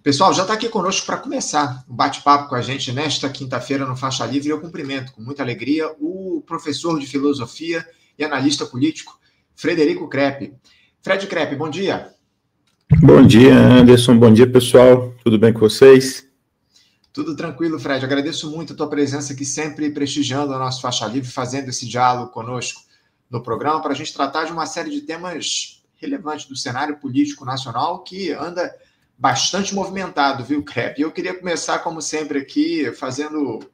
Pessoal, já está aqui conosco para começar o bate-papo com a gente nesta quinta-feira no Faixa Livre. Eu cumprimento com muita alegria o professor de filosofia e analista político, Frederico Crepe. Fred Crepe, bom dia. Bom dia, Anderson. Bom dia, pessoal. Tudo bem com vocês? Tudo tranquilo, Fred. Agradeço muito a tua presença aqui, sempre prestigiando o nosso Faixa Livre, fazendo esse diálogo conosco no programa, para a gente tratar de uma série de temas relevantes do cenário político nacional que anda bastante movimentado, viu, Crepe? Eu queria começar, como sempre, aqui fazendo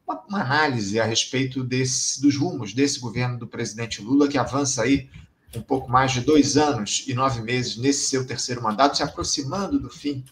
uma análise a respeito dos rumos desse governo do presidente Lula, que avança aí um pouco mais de 2 anos e 9 meses nesse seu terceiro mandato, se aproximando do fim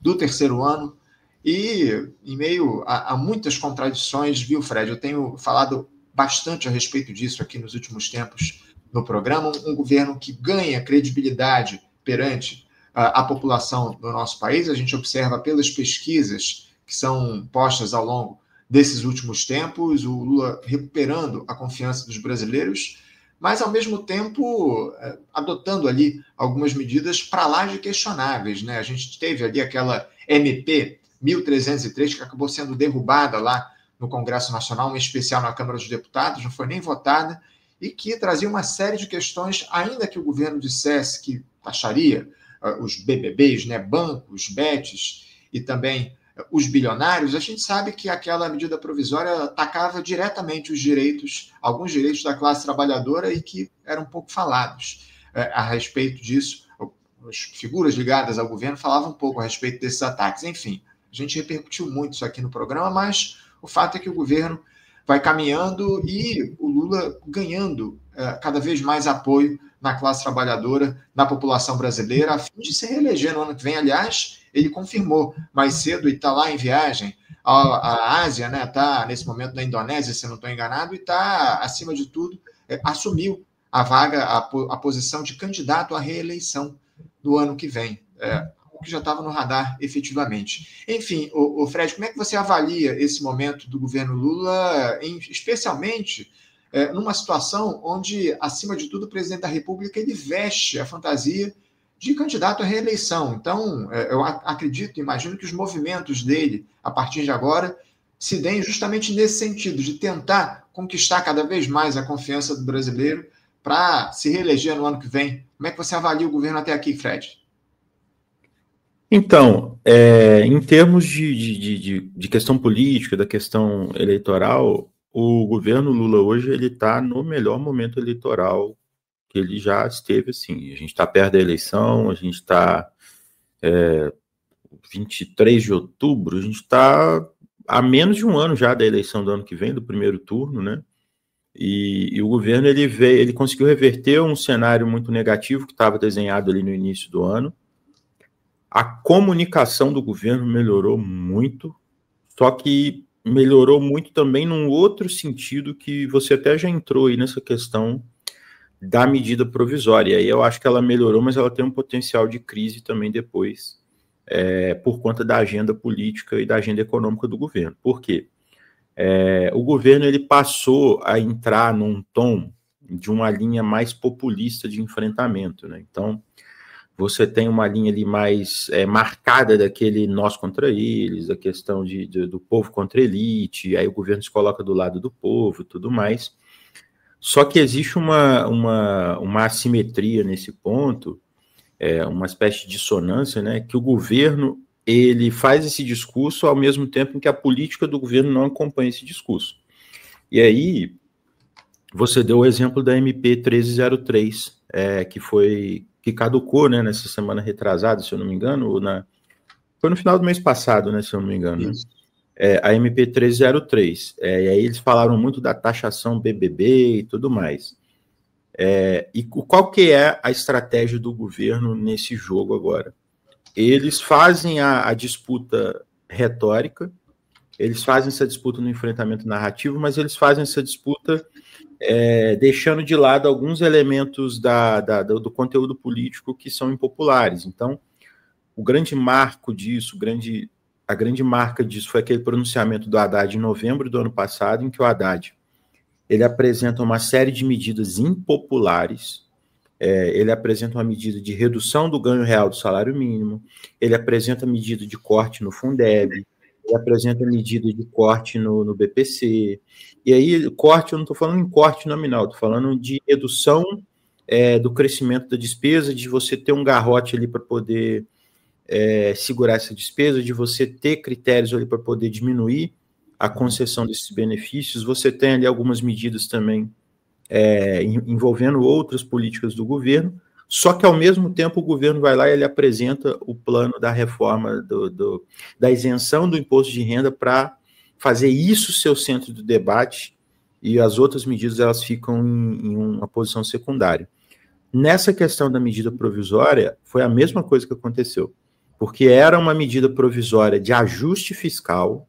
do terceiro ano, e em meio a muitas contradições, viu, Fred? Eu tenho falado bastante a respeito disso aqui nos últimos tempos no programa, um governo que ganha credibilidade perante a população do nosso país. A gente observa pelas pesquisas que são postas ao longo desses últimos tempos, o Lula recuperando a confiança dos brasileiros, mas, ao mesmo tempo, adotando ali algumas medidas para lá de questionáveis, né? A gente teve ali aquela MP 1303, que acabou sendo derrubada lá no Congresso Nacional, em especial na Câmara dos Deputados, não foi nem votada, e que trazia uma série de questões, ainda que o governo dissesse que taxaria os BBBs, né, bancos, bets e também os bilionários. A gente sabe que aquela medida provisória atacava diretamente os direitos, alguns direitos da classe trabalhadora, e que eram pouco falados a respeito disso. As figuras ligadas ao governo falavam um pouco a respeito desses ataques. Enfim, a gente repercutiu muito isso aqui no programa, mas o fato é que o governo vai caminhando e o Lula ganhando cada vez mais apoio na classe trabalhadora, na população brasileira, a fim de se reeleger no ano que vem. Aliás, ele confirmou mais cedo, e está lá em viagem à Ásia, né? Está nesse momento na Indonésia, se não estou enganado, e está, acima de tudo, assumiu a vaga, a posição de candidato à reeleição no ano que vem, o que já estava no radar efetivamente. Enfim, o Fred, como é que você avalia esse momento do governo Lula, especialmente numa situação onde, acima de tudo, o presidente da República ele veste a fantasia de candidato à reeleição? Então, eu acredito, imagino que os movimentos dele, a partir de agora, se deem justamente nesse sentido, de tentar conquistar cada vez mais a confiança do brasileiro para se reeleger no ano que vem. Como é que você avalia o governo até aqui, Fred? Então, em termos de questão política, da questão eleitoral, o governo Lula hoje ele está no melhor momento eleitoral que ele já esteve. Assim. A gente está perto da eleição, a gente está 23 de outubro, a gente está a menos de um ano já da eleição do ano que vem, do primeiro turno, né? E o governo ele conseguiu reverter um cenário muito negativo que estava desenhado ali no início do ano. A comunicação do governo melhorou muito, só que melhorou muito também num outro sentido que você até já entrou aí nessa questão da medida provisória. E aí eu acho que ela melhorou, mas ela tem um potencial de crise também depois, por conta da agenda política e da agenda econômica do governo. Por quê? O governo ele passou a entrar num tom de uma linha mais populista de enfrentamento, né? Então, você tem uma linha ali mais marcada daquele nós contra eles, da questão do povo contra a elite, aí o governo se coloca do lado do povo e tudo mais. Só que existe uma assimetria nesse ponto, uma espécie de dissonância, né, que o governo ele faz esse discurso ao mesmo tempo em que a política do governo não acompanha esse discurso. E aí, você deu o exemplo da MP 1303, que caducou, né, nessa semana retrasada, se eu não me engano, foi no final do mês passado, né, se eu não me engano, né? A MP 1303, e aí eles falaram muito da taxação BBB e tudo mais. E qual que é a estratégia do governo nesse jogo agora? Eles fazem a disputa retórica, eles fazem essa disputa no enfrentamento narrativo, mas eles fazem essa disputa deixando de lado alguns elementos do conteúdo político que são impopulares. Então, o grande marco disso, a grande marca disso foi aquele pronunciamento do Haddad em novembro do ano passado, em que o Haddad ele apresenta uma série de medidas impopulares Ele apresenta uma medida de redução do ganho real do salário mínimo, ele apresenta medida de corte no Fundeb, ele apresenta medida de corte no BPC, e aí, corte, eu não estou falando em corte nominal, estou falando de redução do crescimento da despesa, de você ter um garrote ali para poder segurar essa despesa, de você ter critérios ali para poder diminuir a concessão desses benefícios. Você tem ali algumas medidas também envolvendo outras políticas do governo, só que ao mesmo tempo o governo vai lá e ele apresenta o plano da reforma da isenção do imposto de renda para fazer isso ser o centro do debate, e as outras medidas elas ficam em uma posição secundária. Nessa questão da medida provisória, foi a mesma coisa que aconteceu, porque era uma medida provisória de ajuste fiscal,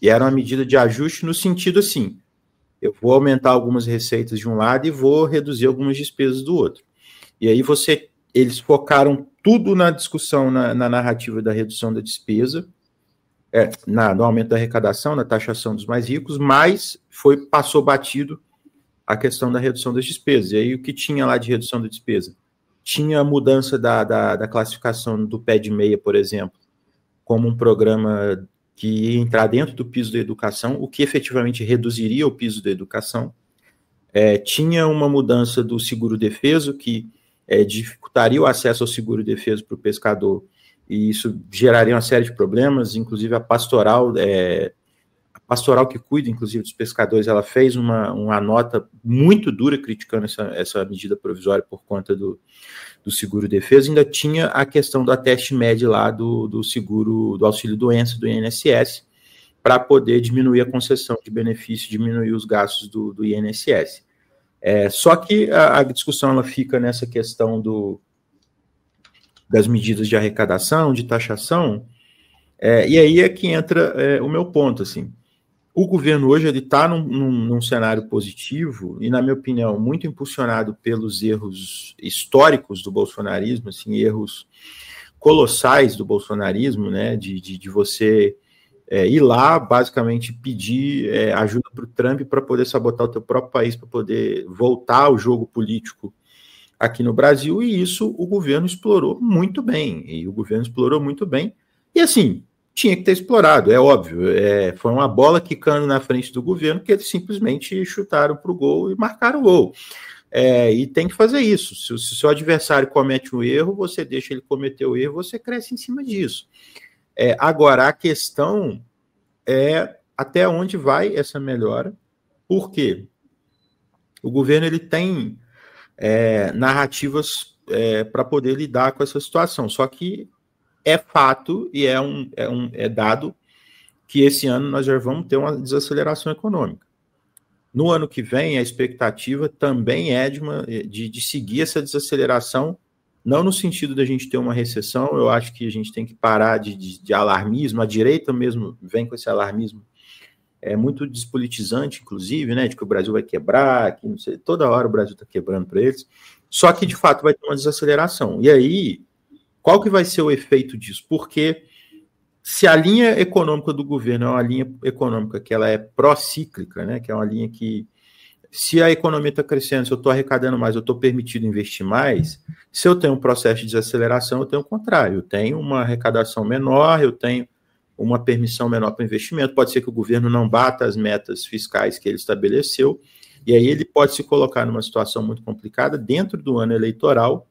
e era uma medida de ajuste no sentido assim, eu vou aumentar algumas receitas de um lado e vou reduzir algumas despesas do outro. E aí eles focaram tudo na discussão, na narrativa da redução da despesa, no aumento da arrecadação, na taxação dos mais ricos, mas passou batido a questão da redução das despesas. E aí o que tinha lá de redução da despesa? Tinha a mudança da classificação do pé de meia, por exemplo, como um programa que ia entrar dentro do piso da educação, o que efetivamente reduziria o piso da educação. Tinha uma mudança do seguro-defeso, que dificultaria o acesso ao seguro-defeso para o pescador, e isso geraria uma série de problemas, inclusive a pastoral que cuida, inclusive, dos pescadores, ela fez uma nota muito dura criticando essa medida provisória por conta do seguro-defesa. Ainda tinha a questão do ateste médio lá do seguro, do auxílio-doença do INSS, para poder diminuir a concessão de benefício, diminuir os gastos do INSS. Só que a discussão ela fica nessa questão das medidas de arrecadação, de taxação, e aí é que entra o meu ponto, assim. O governo hoje está num cenário positivo e, na minha opinião, muito impulsionado pelos erros históricos do bolsonarismo, assim, erros colossais do bolsonarismo, né, de você ir lá, basicamente, pedir ajuda para o Trump para poder sabotar o teu próprio país, para poder voltar ao jogo político aqui no Brasil, e isso o governo explorou muito bem, e assim, tinha que ter explorado, é óbvio, foi uma bola quicando na frente do governo que eles simplesmente chutaram para o gol e marcaram o gol. E tem que fazer isso. Se o seu adversário comete um erro, você deixa ele cometer o erro, você cresce em cima disso. Agora, a questão é até onde vai essa melhora, porque o governo ele tem narrativas para poder lidar com essa situação, só que é fato e é dado que esse ano nós já vamos ter uma desaceleração econômica. No ano que vem, a expectativa também é de seguir essa desaceleração, não no sentido da gente ter uma recessão. Eu acho que a gente tem que parar de alarmismo. A direita mesmo vem com esse alarmismo muito despolitizante, inclusive, né, de que o Brasil vai quebrar, que não sei, toda hora o Brasil está quebrando para eles. Só que, de fato, vai ter uma desaceleração. E aí, qual que vai ser o efeito disso? Porque se a linha econômica do governo é uma linha econômica que ela é pró-cíclica, né, que é uma linha que, se a economia está crescendo, se eu estou arrecadando mais, eu estou permitido investir mais, se eu tenho um processo de desaceleração, eu tenho o contrário, eu tenho uma arrecadação menor, eu tenho uma permissão menor para investimento, pode ser que o governo não bata as metas fiscais que ele estabeleceu, e aí ele pode se colocar numa situação muito complicada dentro do ano eleitoral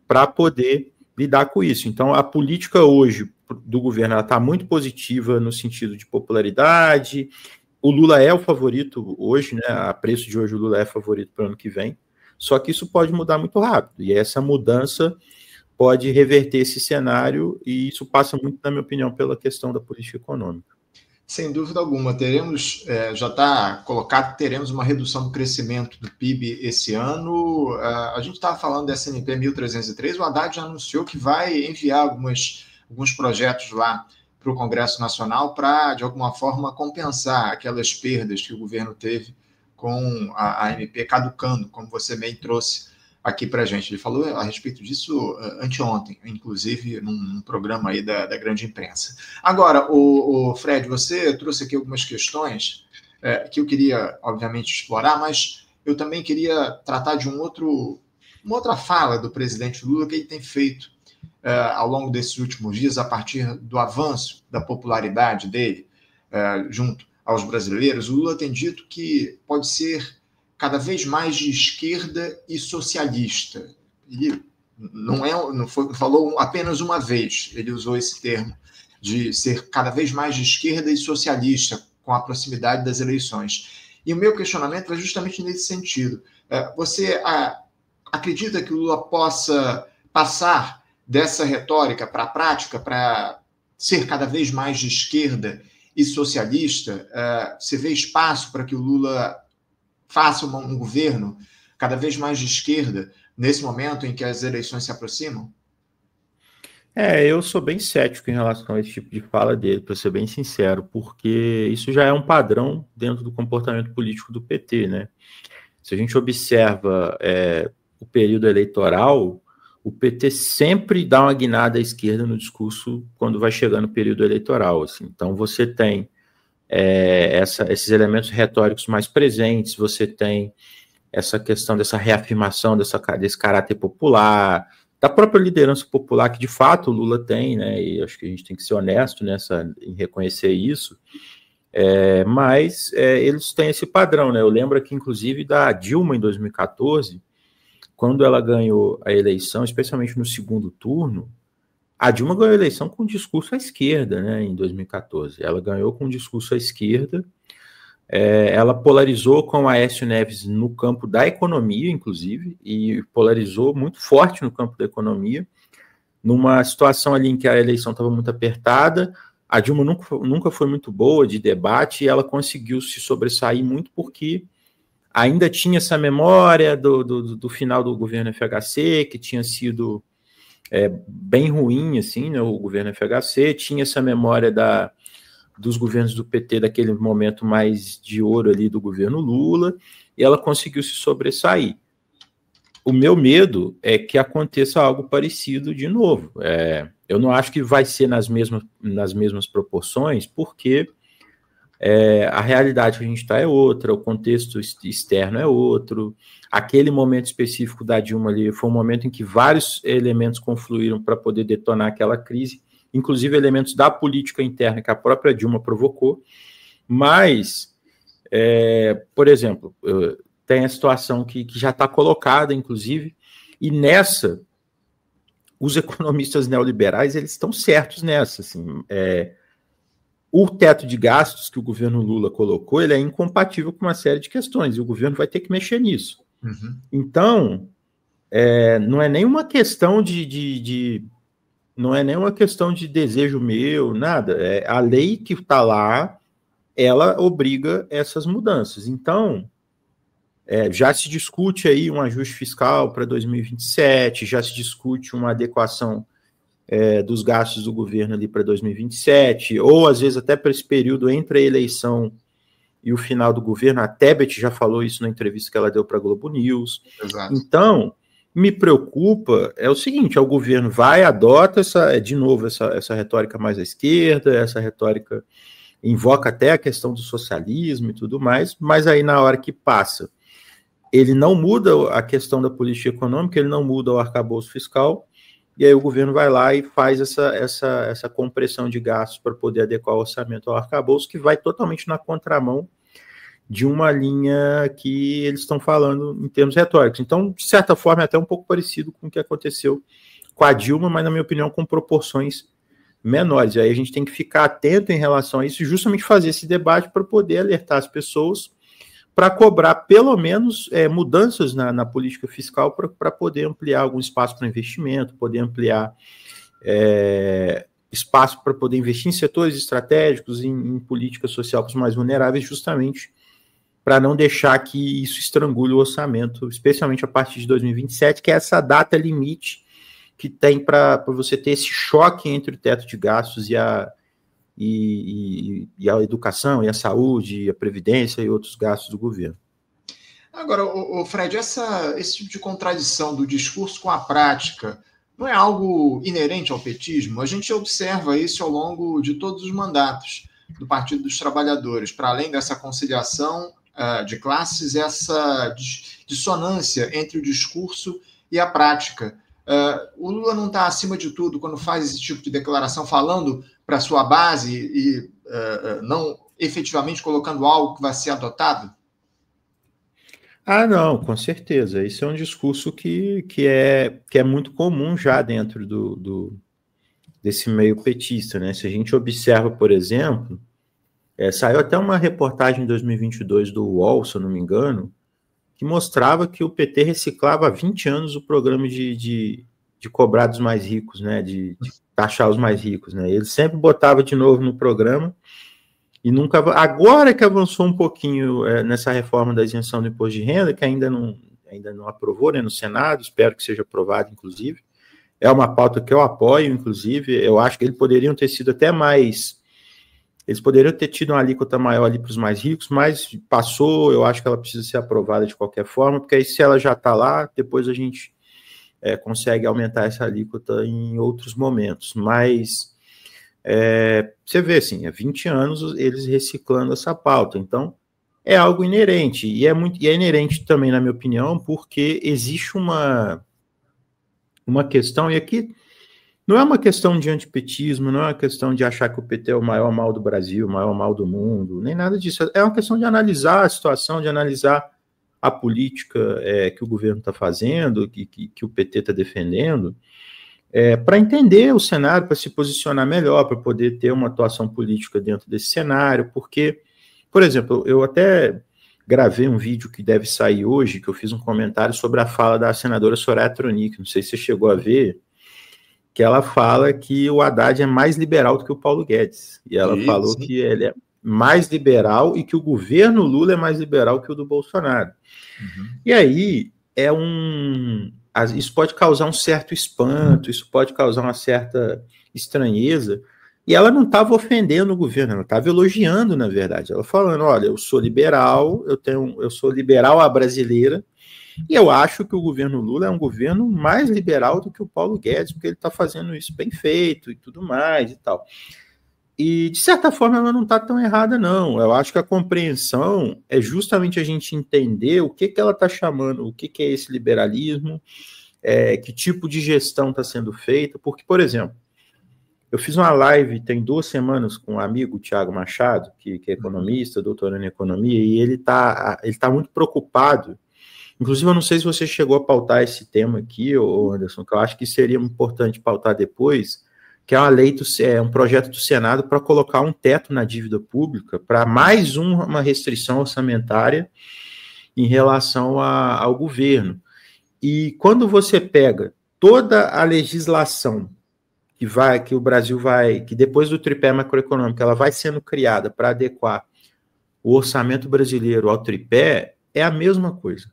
para poder lidar com isso. Então, a política hoje do governo está muito positiva no sentido de popularidade. O Lula é o favorito hoje, né? A preço de hoje, o Lula é favorito para o ano que vem. Só que isso pode mudar muito rápido. E essa mudança pode reverter esse cenário, e isso passa muito, na minha opinião, pela questão da política econômica. Sem dúvida alguma, teremos, já está colocado, teremos uma redução do crescimento do PIB esse ano. A gente estava falando da SNP 1303, o Haddad já anunciou que vai enviar alguns projetos lá para o Congresso Nacional para, de alguma forma, compensar aquelas perdas que o governo teve com a ANP caducando, como você bem trouxe aqui para a gente. Ele falou a respeito disso anteontem, inclusive num programa aí da grande imprensa. Agora, o Fred, você trouxe aqui algumas questões que eu queria, obviamente, explorar, mas eu também queria tratar de um outro uma outra fala do presidente Lula que ele tem feito ao longo desses últimos dias, a partir do avanço da popularidade dele junto aos brasileiros. O Lula tem dito que pode ser cada vez mais de esquerda e socialista. Ele falou apenas uma vez, ele usou esse termo, de ser cada vez mais de esquerda e socialista com a proximidade das eleições. E o meu questionamento é justamente nesse sentido. Você acredita que o Lula possa passar dessa retórica para a prática, para ser cada vez mais de esquerda e socialista? Você vê espaço para que o Lula faça um governo cada vez mais de esquerda nesse momento em que as eleições se aproximam? Eu sou bem cético em relação a esse tipo de fala dele, para ser bem sincero, porque isso já é um padrão dentro do comportamento político do PT, né? Se a gente observa o período eleitoral, o PT sempre dá uma guinada à esquerda no discurso quando vai chegando o período eleitoral. Assim. Então, você tem esses elementos retóricos mais presentes, você tem essa questão dessa reafirmação desse caráter popular, da própria liderança popular, que de fato o Lula tem, né, e acho que a gente tem que ser honesto em reconhecer isso, mas eles têm esse padrão, né? Eu lembro aqui, inclusive, da Dilma em 2014, quando ela ganhou a eleição, especialmente no segundo turno, a Dilma ganhou a eleição com um discurso à esquerda, né, em 2014. Ela ganhou com um discurso à esquerda, ela polarizou com a Aécio Neves no campo da economia, inclusive, e polarizou muito forte no campo da economia, numa situação ali em que a eleição estava muito apertada. A Dilma nunca foi muito boa de debate e ela conseguiu se sobressair muito porque ainda tinha essa memória do final do governo FHC, que tinha sido bem ruim, assim, né, o governo FHC, tinha essa memória dos governos do PT, daquele momento mais de ouro ali do governo Lula, e ela conseguiu se sobressair. O meu medo é que aconteça algo parecido de novo. Eu não acho que vai ser nas mesmas proporções, porque a realidade que a gente está é outra, o contexto externo é outro. Aquele momento específico da Dilma ali foi um momento em que vários elementos confluíram para poder detonar aquela crise, inclusive elementos da política interna que a própria Dilma provocou. Mas, por exemplo, tem a situação que já está colocada, inclusive, e nessa, os economistas neoliberais, eles estão certos nessa, assim, o teto de gastos que o governo Lula colocou, ele é incompatível com uma série de questões, e o governo vai ter que mexer nisso. Uhum. Então, não é nenhuma questão não é nenhuma questão de desejo meu, nada. A lei que está lá, ela obriga essas mudanças. Então, já se discute aí um ajuste fiscal para 2027, já se discute uma adequação dos gastos do governo ali para 2027, ou às vezes até para esse período entre a eleição e o final do governo. A Tebet já falou isso na entrevista que ela deu para a Globo News. Exato. Então, me preocupa o seguinte: o governo adota de novo essa retórica mais à esquerda, essa retórica invoca até a questão do socialismo e tudo mais, mas aí na hora que passa, ele não muda a questão da política econômica, ele não muda o arcabouço fiscal, e aí o governo vai lá e faz essa compressão de gastos para poder adequar o orçamento ao arcabouço, que vai totalmente na contramão de uma linha que eles estão falando em termos retóricos. Então, de certa forma, é até um pouco parecido com o que aconteceu com a Dilma, mas, na minha opinião, com proporções menores. E aí a gente tem que ficar atento em relação a isso e justamente fazer esse debate para poder alertar as pessoas para cobrar, pelo menos, mudanças na política fiscal para poder ampliar algum espaço para investimento, poder ampliar espaço para poder investir em setores estratégicos, em política social para os mais vulneráveis, justamente para não deixar que isso estrangule o orçamento, especialmente a partir de 2027, que é essa data limite que tem para você ter esse choque entre o teto de gastos e a educação, e a saúde, e a previdência e outros gastos do governo. Agora, Fred, esse tipo de contradição do discurso com a prática não é algo inerente ao petismo? A gente observa isso ao longo de todos os mandatos do Partido dos Trabalhadores, para além dessa conciliação de classes, essa dissonância entre o discurso e a prática. O Lula não está, acima de tudo, quando faz esse tipo de declaração, falando para a sua base e não efetivamente colocando algo que vai ser adotado? Ah, não, com certeza. Esse é um discurso que é muito comum já dentro desse meio petista, né? Se a gente observa, por exemplo, saiu até uma reportagem em 2022 do UOL, se eu não me engano, que mostrava que o PT reciclava há 20 anos o programa de cobrar dos mais ricos, né? De taxar os mais ricos, né? Ele sempre botava de novo no programa e nunca. Agora que avançou um pouquinho nessa reforma da isenção do imposto de renda, que ainda não aprovou, né, no Senado, espero que seja aprovado, inclusive. É uma pauta que eu apoio, inclusive. Eu acho que eles poderiam ter sido até mais. Eles poderiam ter tido uma alíquota maior ali para os mais ricos, mas passou. Eu acho que ela precisa ser aprovada de qualquer forma, porque aí, se ela já está lá, depois a gente consegue aumentar essa alíquota em outros momentos. Mas você vê, assim, há 20 anos eles reciclando essa pauta. Então, é algo inerente. E é inerente também, na minha opinião, porque existe uma questão, e aqui não é uma questão de antipetismo, não é uma questão de achar que o PT é o maior mal do Brasil, o maior mal do mundo, nem nada disso. É uma questão de analisar a situação, de analisar a política que o governo está fazendo, que o PT está defendendo, para entender o cenário, para se posicionar melhor, para poder ter uma atuação política dentro desse cenário, porque, por exemplo, eu até gravei um vídeo que deve sair hoje, que eu fiz um comentário sobre a fala da senadora Soraya Tronic, não sei se você chegou a ver, que ela fala que o Haddad é mais liberal do que o Paulo Guedes, e ela falou que ele é mais liberal e que o governo Lula é mais liberal que o do Bolsonaro. Uhum. E aí, isso pode causar um certo espanto, isso pode causar uma certa estranheza, e ela não estava ofendendo o governo, ela estava elogiando, na verdade, ela falando, olha, eu sou liberal, eu sou liberal à brasileira, e eu acho que o governo Lula é um governo mais liberal do que o Paulo Guedes, porque ele está fazendo isso bem feito e tudo mais e tal. E, de certa forma, ela não está tão errada, não. Eu acho que a compreensão é justamente a gente entender o que ela está chamando, o que é esse liberalismo, que tipo de gestão está sendo feita, porque, por exemplo, eu fiz uma live tem 2 semanas com um amigo, o Thiago Machado, que é economista, doutorando em economia, e ele tá muito preocupado. Inclusive, eu não sei se você chegou a pautar esse tema aqui, Anderson, que eu acho que seria importante pautar depois, que é uma lei, um projeto do Senado para colocar um teto na dívida pública, para mais uma restrição orçamentária em relação ao governo. E quando você pega toda a legislação que o Brasil que depois do tripé macroeconômico, ela vai sendo criada para adequar o orçamento brasileiro ao tripé, é a mesma coisa.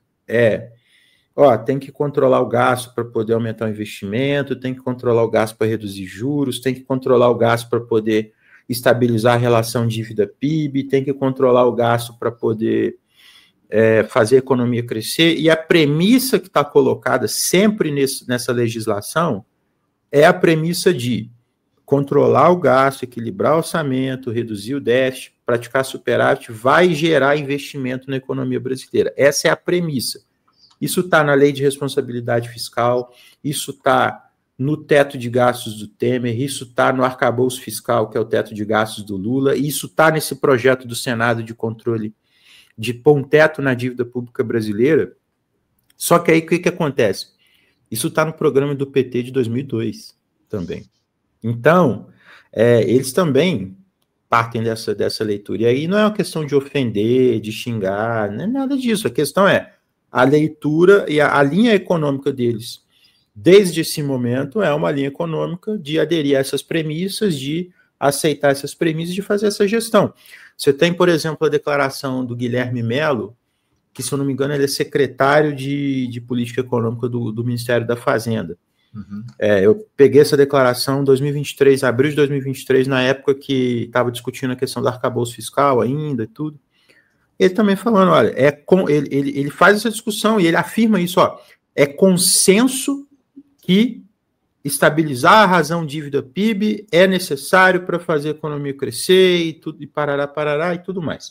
Tem que controlar o gasto para poder aumentar o investimento, tem que controlar o gasto para reduzir juros, tem que controlar o gasto para poder estabilizar a relação dívida-PIB, tem que controlar o gasto para poder fazer a economia crescer, e a premissa que está colocada sempre nessa legislação é a premissa de controlar o gasto, equilibrar o orçamento, reduzir o déficit, praticar superávit, vai gerar investimento na economia brasileira. Essa é a premissa. Isso está na lei de responsabilidade fiscal, isso está no teto de gastos do Temer, isso está no arcabouço fiscal, que é o teto de gastos do Lula, isso está nesse projeto do Senado de controle, de pôr um teto na dívida pública brasileira. Só que aí o que acontece? Isso está no programa do PT de 2002 também. Então, eles também partem dessa leitura. E aí não é uma questão de ofender, de xingar, não é nada disso. A questão é a leitura e a linha econômica deles, desde esse momento, é uma linha econômica de aderir a essas premissas, de aceitar essas premissas, de fazer essa gestão. Você tem, por exemplo, a declaração do Guilherme Mello, que, se eu não me engano, ele é secretário de Política Econômica do Ministério da Fazenda. Uhum. Eu peguei essa declaração em 2023, abril de 2023, na época que estava discutindo a questão do arcabouço fiscal ainda e tudo. Ele também falando, olha, ele faz essa discussão e ele afirma isso, é consenso que estabilizar a razão dívida PIB é necessário para fazer a economia crescer e tudo, e parará e tudo mais.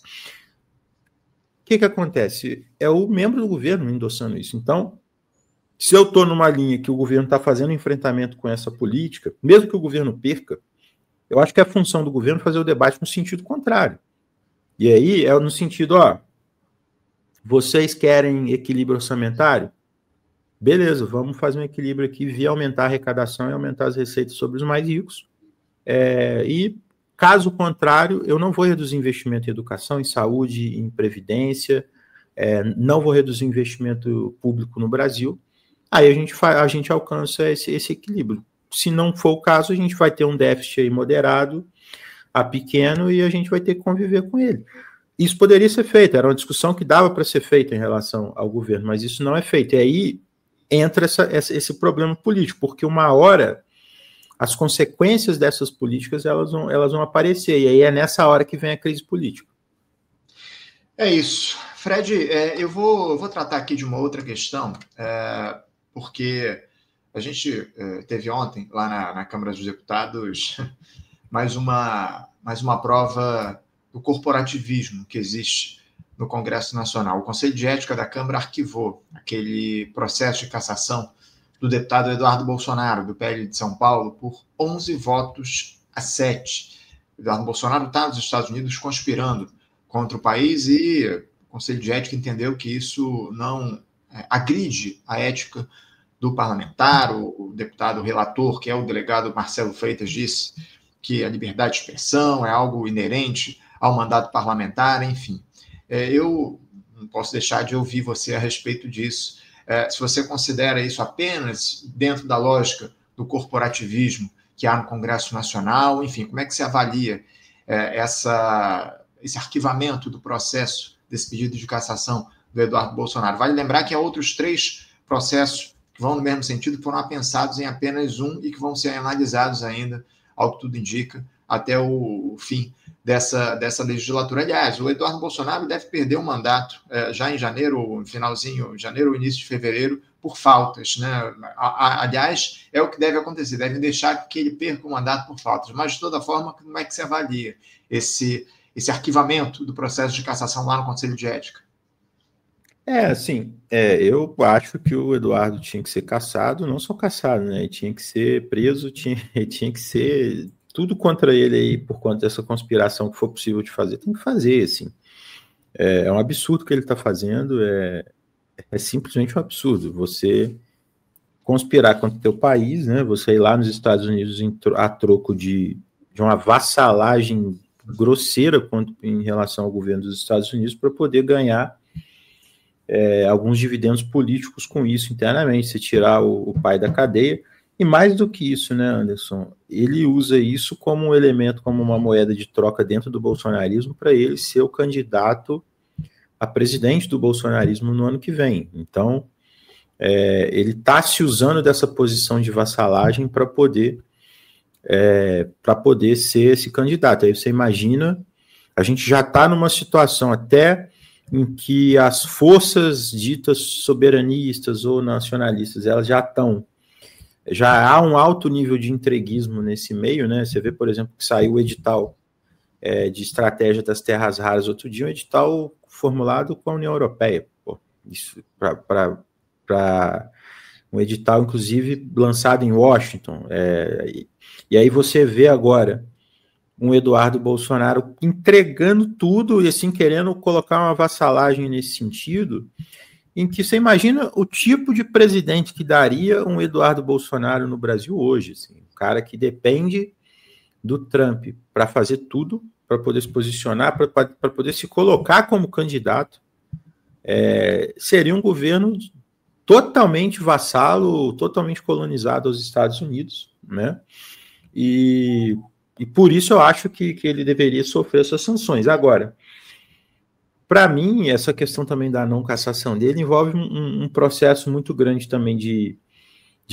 O que acontece? É o membro do governo endossando isso. Então, Se eu estou numa linha que o governo está fazendo enfrentamento com essa política, mesmo que o governo perca, eu acho que é a função do governo fazer o debate no sentido contrário. E aí é no sentido, vocês querem equilíbrio orçamentário? Beleza, vamos fazer um equilíbrio aqui via aumentar a arrecadação e aumentar as receitas sobre os mais ricos. E, caso contrário, eu não vou reduzir investimento em educação, em saúde, em previdência, não vou reduzir investimento público no Brasil. Aí a gente alcança esse equilíbrio. Se não for o caso, a gente vai ter um déficit aí moderado a pequeno e a gente vai ter que conviver com ele. Isso poderia ser feito, era uma discussão que dava para ser feita em relação ao governo, mas isso não é feito. E aí entra esse problema político, porque uma hora as consequências dessas políticas elas vão aparecer, e aí é nessa hora que vem a crise política. É isso. Fred, eu vou tratar aqui de uma outra questão, porque a gente teve ontem, lá na Câmara dos Deputados, mais uma prova do corporativismo que existe no Congresso Nacional. O Conselho de Ética da Câmara arquivou aquele processo de cassação do deputado Eduardo Bolsonaro, do PL de São Paulo, por 11 votos a 7. Eduardo Bolsonaro está nos Estados Unidos conspirando contra o país e o Conselho de Ética entendeu que isso não agride a ética do parlamentar. O deputado relator, que é o delegado Marcelo Freitas, disse que a liberdade de expressão é algo inerente ao mandato parlamentar, enfim. Eu não posso deixar de ouvir você a respeito disso. Se você considera isso apenas dentro da lógica do corporativismo que há no Congresso Nacional, enfim, como é que você avalia esse arquivamento do processo desse pedido de cassação do Eduardo Bolsonaro? Vale lembrar que há outros 3 processos que vão no mesmo sentido, que foram apensados em apenas um e que vão ser analisados ainda, ao que tudo indica, até o fim dessa legislatura. Aliás, o Eduardo Bolsonaro deve perder o mandato já em janeiro, finalzinho de janeiro, início de fevereiro, por faltas, né? Aliás, é o que deve acontecer, devem deixar que ele perca o mandato por faltas. Mas, de toda forma, como é que se avalia esse arquivamento do processo de cassação lá no Conselho de Ética? Eu acho que o Eduardo tinha que ser cassado, não só cassado, né? Ele tinha que ser preso, tinha que ser tudo contra ele aí, por conta dessa conspiração que for possível de fazer, tem que fazer, assim. É um absurdo o que ele está fazendo, é simplesmente um absurdo. Você conspirar contra o teu país, né? Você ir lá nos Estados Unidos a troco de uma vassalagem grosseira em relação ao governo dos Estados Unidos para poder ganhar alguns dividendos políticos com isso internamente, se tirar o pai da cadeia. E mais do que isso, né, Anderson? Ele usa isso como um elemento, como uma moeda de troca dentro do bolsonarismo para ele ser o candidato a presidente do bolsonarismo no ano que vem. Então, ele está se usando dessa posição de vassalagem para poder ser esse candidato. Aí você imagina, a gente já está numa situação até em que as forças ditas soberanistas ou nacionalistas, elas já há um alto nível de entreguismo nesse meio, né? Você vê, por exemplo, que saiu o edital de estratégia das terras raras outro dia, um edital formulado com a União Europeia. Isso para um edital, inclusive, lançado em Washington. E aí você vê agora um Eduardo Bolsonaro entregando tudo e assim querendo colocar uma vassalagem nesse sentido, em que você imagina o tipo de presidente que daria um Eduardo Bolsonaro no Brasil hoje, assim, um cara que depende do Trump para fazer tudo, para poder se posicionar, para poder se colocar como candidato, seria um governo totalmente vassalo, totalmente colonizado aos Estados Unidos, né? E por isso eu acho que ele deveria sofrer essas sanções. Agora, para mim, essa questão também da não cassação dele envolve um processo muito grande também de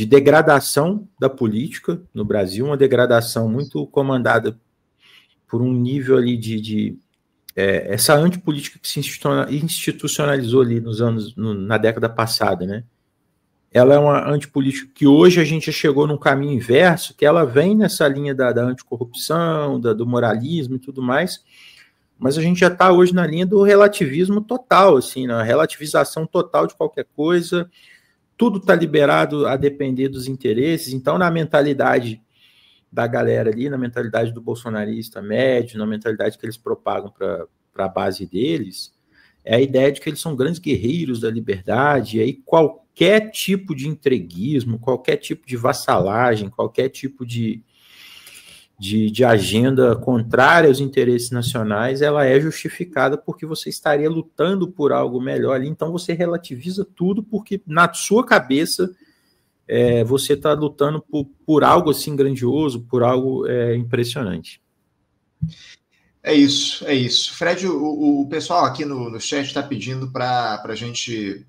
degradação da política no Brasil, uma degradação muito comandada por um nível ali essa antipolítica que se institucionalizou ali na década passada, né? Ela é uma antipolítica que hoje a gente já chegou num caminho inverso, que ela vem nessa linha da anticorrupção, do moralismo e tudo mais, mas a gente já está hoje na linha do relativismo total, assim, na relativização total de qualquer coisa, tudo está liberado a depender dos interesses. Então, na mentalidade da galera ali, na mentalidade do bolsonarista médio, na mentalidade que eles propagam para a base deles, é a ideia de que eles são grandes guerreiros da liberdade, e aí qualquer tipo de entreguismo, qualquer tipo de vassalagem, qualquer tipo de agenda contrária aos interesses nacionais, ela é justificada porque você estaria lutando por algo melhor ali, então você relativiza tudo porque na sua cabeça você está lutando por algo assim grandioso, por algo impressionante. É isso. Fred, o pessoal aqui no chat está pedindo para a gente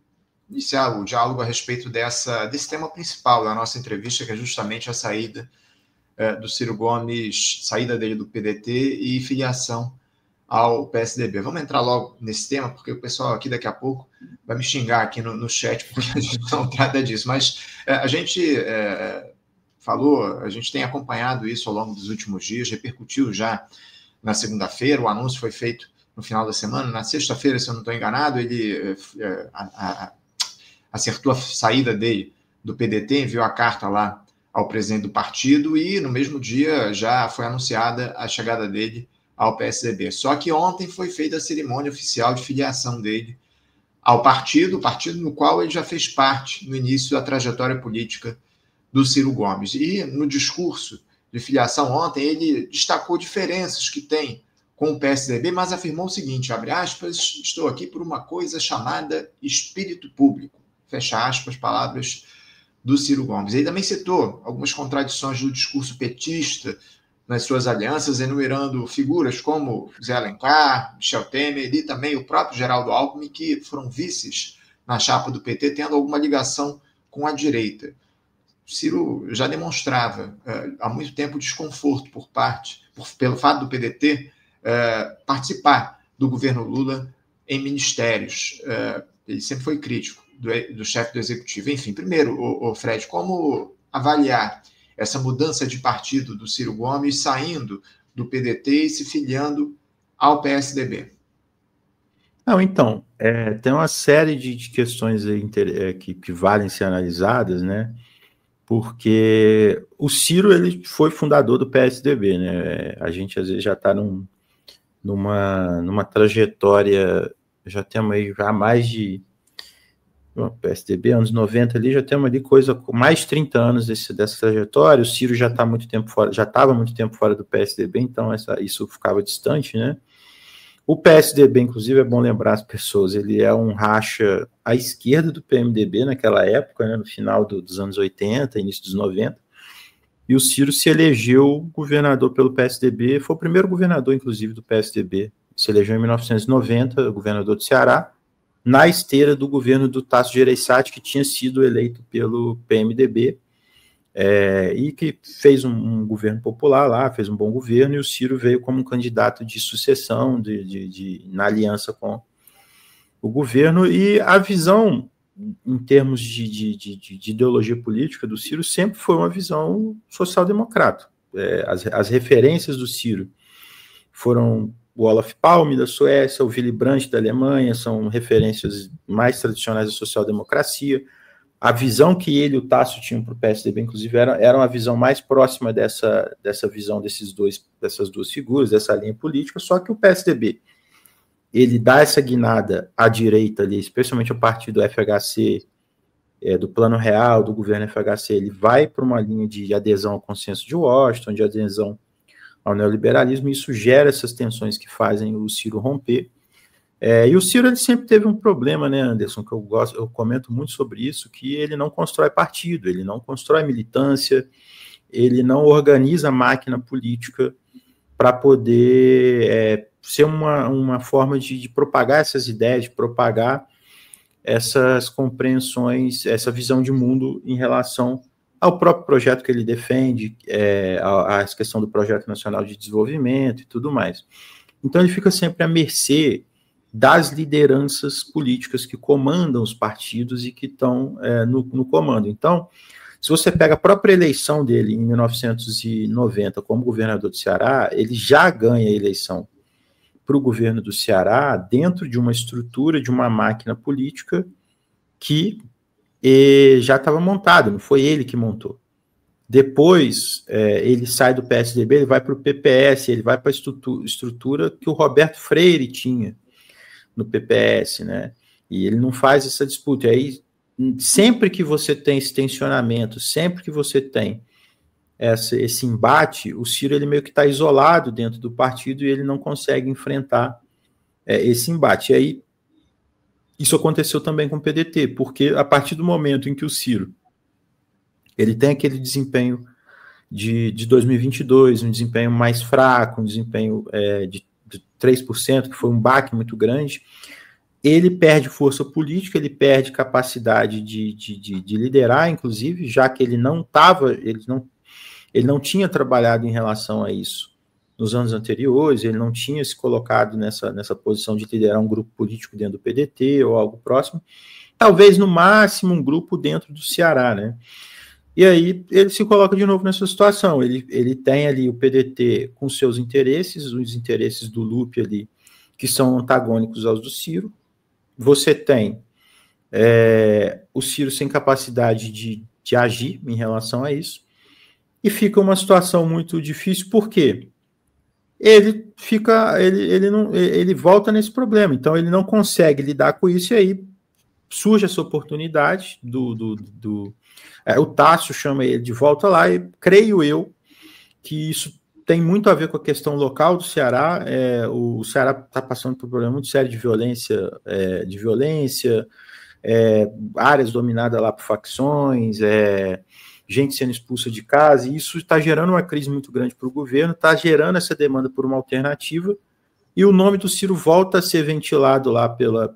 iniciar o diálogo a respeito desse tema principal da nossa entrevista, que é justamente a saída do Ciro Gomes, saída dele do PDT e filiação ao PSDB. Vamos entrar logo nesse tema, porque o pessoal aqui daqui a pouco vai me xingar aqui no chat, porque a gente não trata disso. Mas a gente a gente tem acompanhado isso ao longo dos últimos dias, repercutiu já na segunda-feira, o anúncio foi feito no final da semana. Na sexta-feira, se eu não estou enganado, ele acertou a saída dele do PDT, enviou a carta lá ao presidente do partido e no mesmo dia já foi anunciada a chegada dele ao PSDB. Só que ontem foi feita a cerimônia oficial de filiação dele ao partido, o partido no qual ele já fez parte no início da trajetória política do Ciro Gomes. E no discurso de filiação ontem, ele destacou diferenças que tem com o PSDB, mas afirmou o seguinte, abre aspas, estou aqui por uma coisa chamada espírito público, fecha aspas, palavras do Ciro Gomes. Ele também citou algumas contradições do discurso petista nas suas alianças, enumerando figuras como Zé Alencar, Michel Temer e também o próprio Geraldo Alckmin, que foram vices na chapa do PT, tendo alguma ligação com a direita. Ciro já demonstrava há muito tempo desconforto pelo fato do PDT participar do governo Lula em ministérios. Ele sempre foi crítico do chefe do executivo. Enfim, primeiro, Fred, como avaliar essa mudança de partido do Ciro Gomes saindo do PDT e se filiando ao PSDB? Não, então, tem uma série de questões aí que valem ser analisadas, né? Porque o Ciro ele foi fundador do PSDB, né? A gente às vezes já está numa trajetória, já temos aí já mais de PSDB, anos 90 ali, já temos ali coisa com mais de 30 anos dessa trajetória. O Ciro já está muito tempo fora, já estava muito tempo fora do PSDB, então isso ficava distante, né? O PSDB, inclusive, é bom lembrar as pessoas, ele é um racha à esquerda do PMDB naquela época, né, no final dos anos 80, início dos 90, e o Ciro se elegeu governador pelo PSDB, foi o primeiro governador, inclusive, do PSDB, se elegeu em 1990, governador do Ceará, na esteira do governo do Tasso Gereissati, que tinha sido eleito pelo PMDB, e que fez um governo popular lá, fez um bom governo, e o Ciro veio como um candidato de sucessão, na aliança com o governo, e a visão, em termos de ideologia política do Ciro, sempre foi uma visão social-democrata. As referências do Ciro foram o Olof Palme da Suécia, o Willy Brandt da Alemanha, são referências mais tradicionais da social-democracia. A visão que ele e o Tasso tinham para o PSDB, inclusive, era uma visão mais próxima dessa visão dessas duas figuras, dessa linha política, só que o PSDB, ele dá essa guinada à direita ali, especialmente a partir do FHC, do Plano Real, do governo FHC, ele vai para uma linha de adesão ao consenso de Washington, de adesão ao neoliberalismo, e isso gera essas tensões que fazem o Ciro romper. E o Ciro ele sempre teve um problema, né, Anderson, que eu comento muito sobre isso, que ele não constrói partido, ele não constrói militância, ele não organiza a máquina política para poder ser uma forma de propagar essas ideias, de propagar essas compreensões, essa visão de mundo em relação ao próprio projeto que ele defende, a questão do Projeto Nacional de Desenvolvimento e tudo mais. Então ele fica sempre à mercê das lideranças políticas que comandam os partidos e que estão no comando. Então, se você pega a própria eleição dele em 1990 como governador do Ceará, ele já ganha a eleição para o governo do Ceará dentro de uma estrutura, de uma máquina política que já estava montado, não foi ele que montou. Depois, ele sai do PSDB, ele vai para o PPS, ele vai para a estrutura que o Roberto Freire tinha no PPS, né? E ele não faz essa disputa. E aí, sempre que você tem esse tensionamento, sempre que você tem esse embate, o Ciro ele meio que está isolado dentro do partido e ele não consegue enfrentar esse embate. E aí, isso aconteceu também com o PDT, porque a partir do momento em que o Ciro ele tem aquele desempenho de 2022, um desempenho mais fraco, um desempenho de 3%, que foi um baque muito grande, ele perde força política, ele perde capacidade de liderar, inclusive, já que ele não tinha trabalhado em relação a isso nos anos anteriores, ele não tinha se colocado nessa posição de liderar um grupo político dentro do PDT ou algo próximo, talvez no máximo um grupo dentro do Ceará, né? E aí ele se coloca de novo nessa situação, ele tem ali o PDT com seus interesses, os interesses do Lupe ali, que são antagônicos aos do Ciro, você tem o Ciro sem capacidade de agir em relação a isso, e fica uma situação muito difícil, porque ele volta nesse problema, então ele não consegue lidar com isso, e aí surge essa oportunidade o Tássio chama ele de volta lá, e creio eu que isso tem muito a ver com a questão local do Ceará. O Ceará está passando por um problema muito sério de violência, áreas dominadas lá por facções, gente sendo expulsa de casa, e isso está gerando uma crise muito grande para o governo, está gerando essa demanda por uma alternativa, e o nome do Ciro volta a ser ventilado lá pela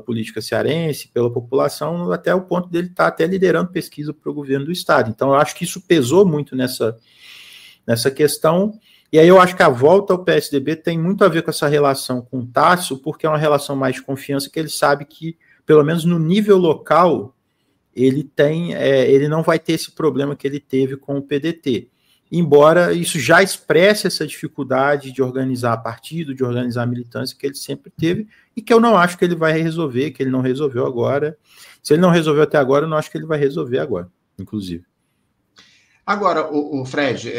política cearense, pela população, até o ponto dele estar até liderando pesquisa para o governo do estado. Então, eu acho que isso pesou muito nessa questão, e aí eu acho que a volta ao PSDB tem muito a ver com essa relação com o Tássio, porque é uma relação mais de confiança, que ele sabe que, pelo menos no nível local, ele não vai ter esse problema que ele teve com o PDT. Embora isso já expresse essa dificuldade de organizar partido, de organizar militância que ele sempre teve, e que eu não acho que ele vai resolver, que ele não resolveu agora. Se ele não resolveu até agora, eu não acho que ele vai resolver agora, inclusive. Agora, o Fred,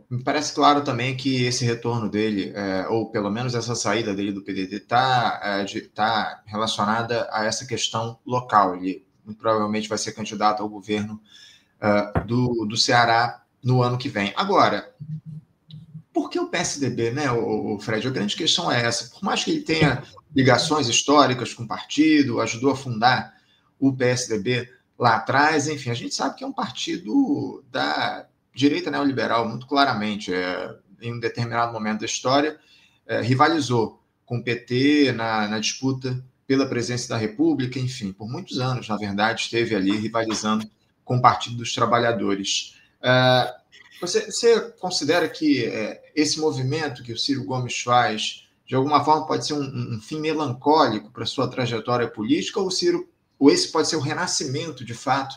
me parece claro também que esse retorno dele, ou pelo menos essa saída dele do PDT, está relacionada a essa questão local. Ele muito provavelmente vai ser candidato ao governo do Ceará no ano que vem. Agora, por que o PSDB, né, o Fred? A grande questão é essa. Por mais que ele tenha ligações históricas com o partido, ajudou a fundar o PSDB lá atrás, enfim, a gente sabe que é um partido da direita neoliberal, muito claramente. Em um determinado momento da história, rivalizou com o PT na disputa pela presidência da República, enfim, por muitos anos, na verdade, esteve ali rivalizando com o Partido dos Trabalhadores. Você considera que esse movimento que o Ciro Gomes faz, de alguma forma, pode ser um fim melancólico para a sua trajetória política, ou esse pode ser o renascimento, de fato,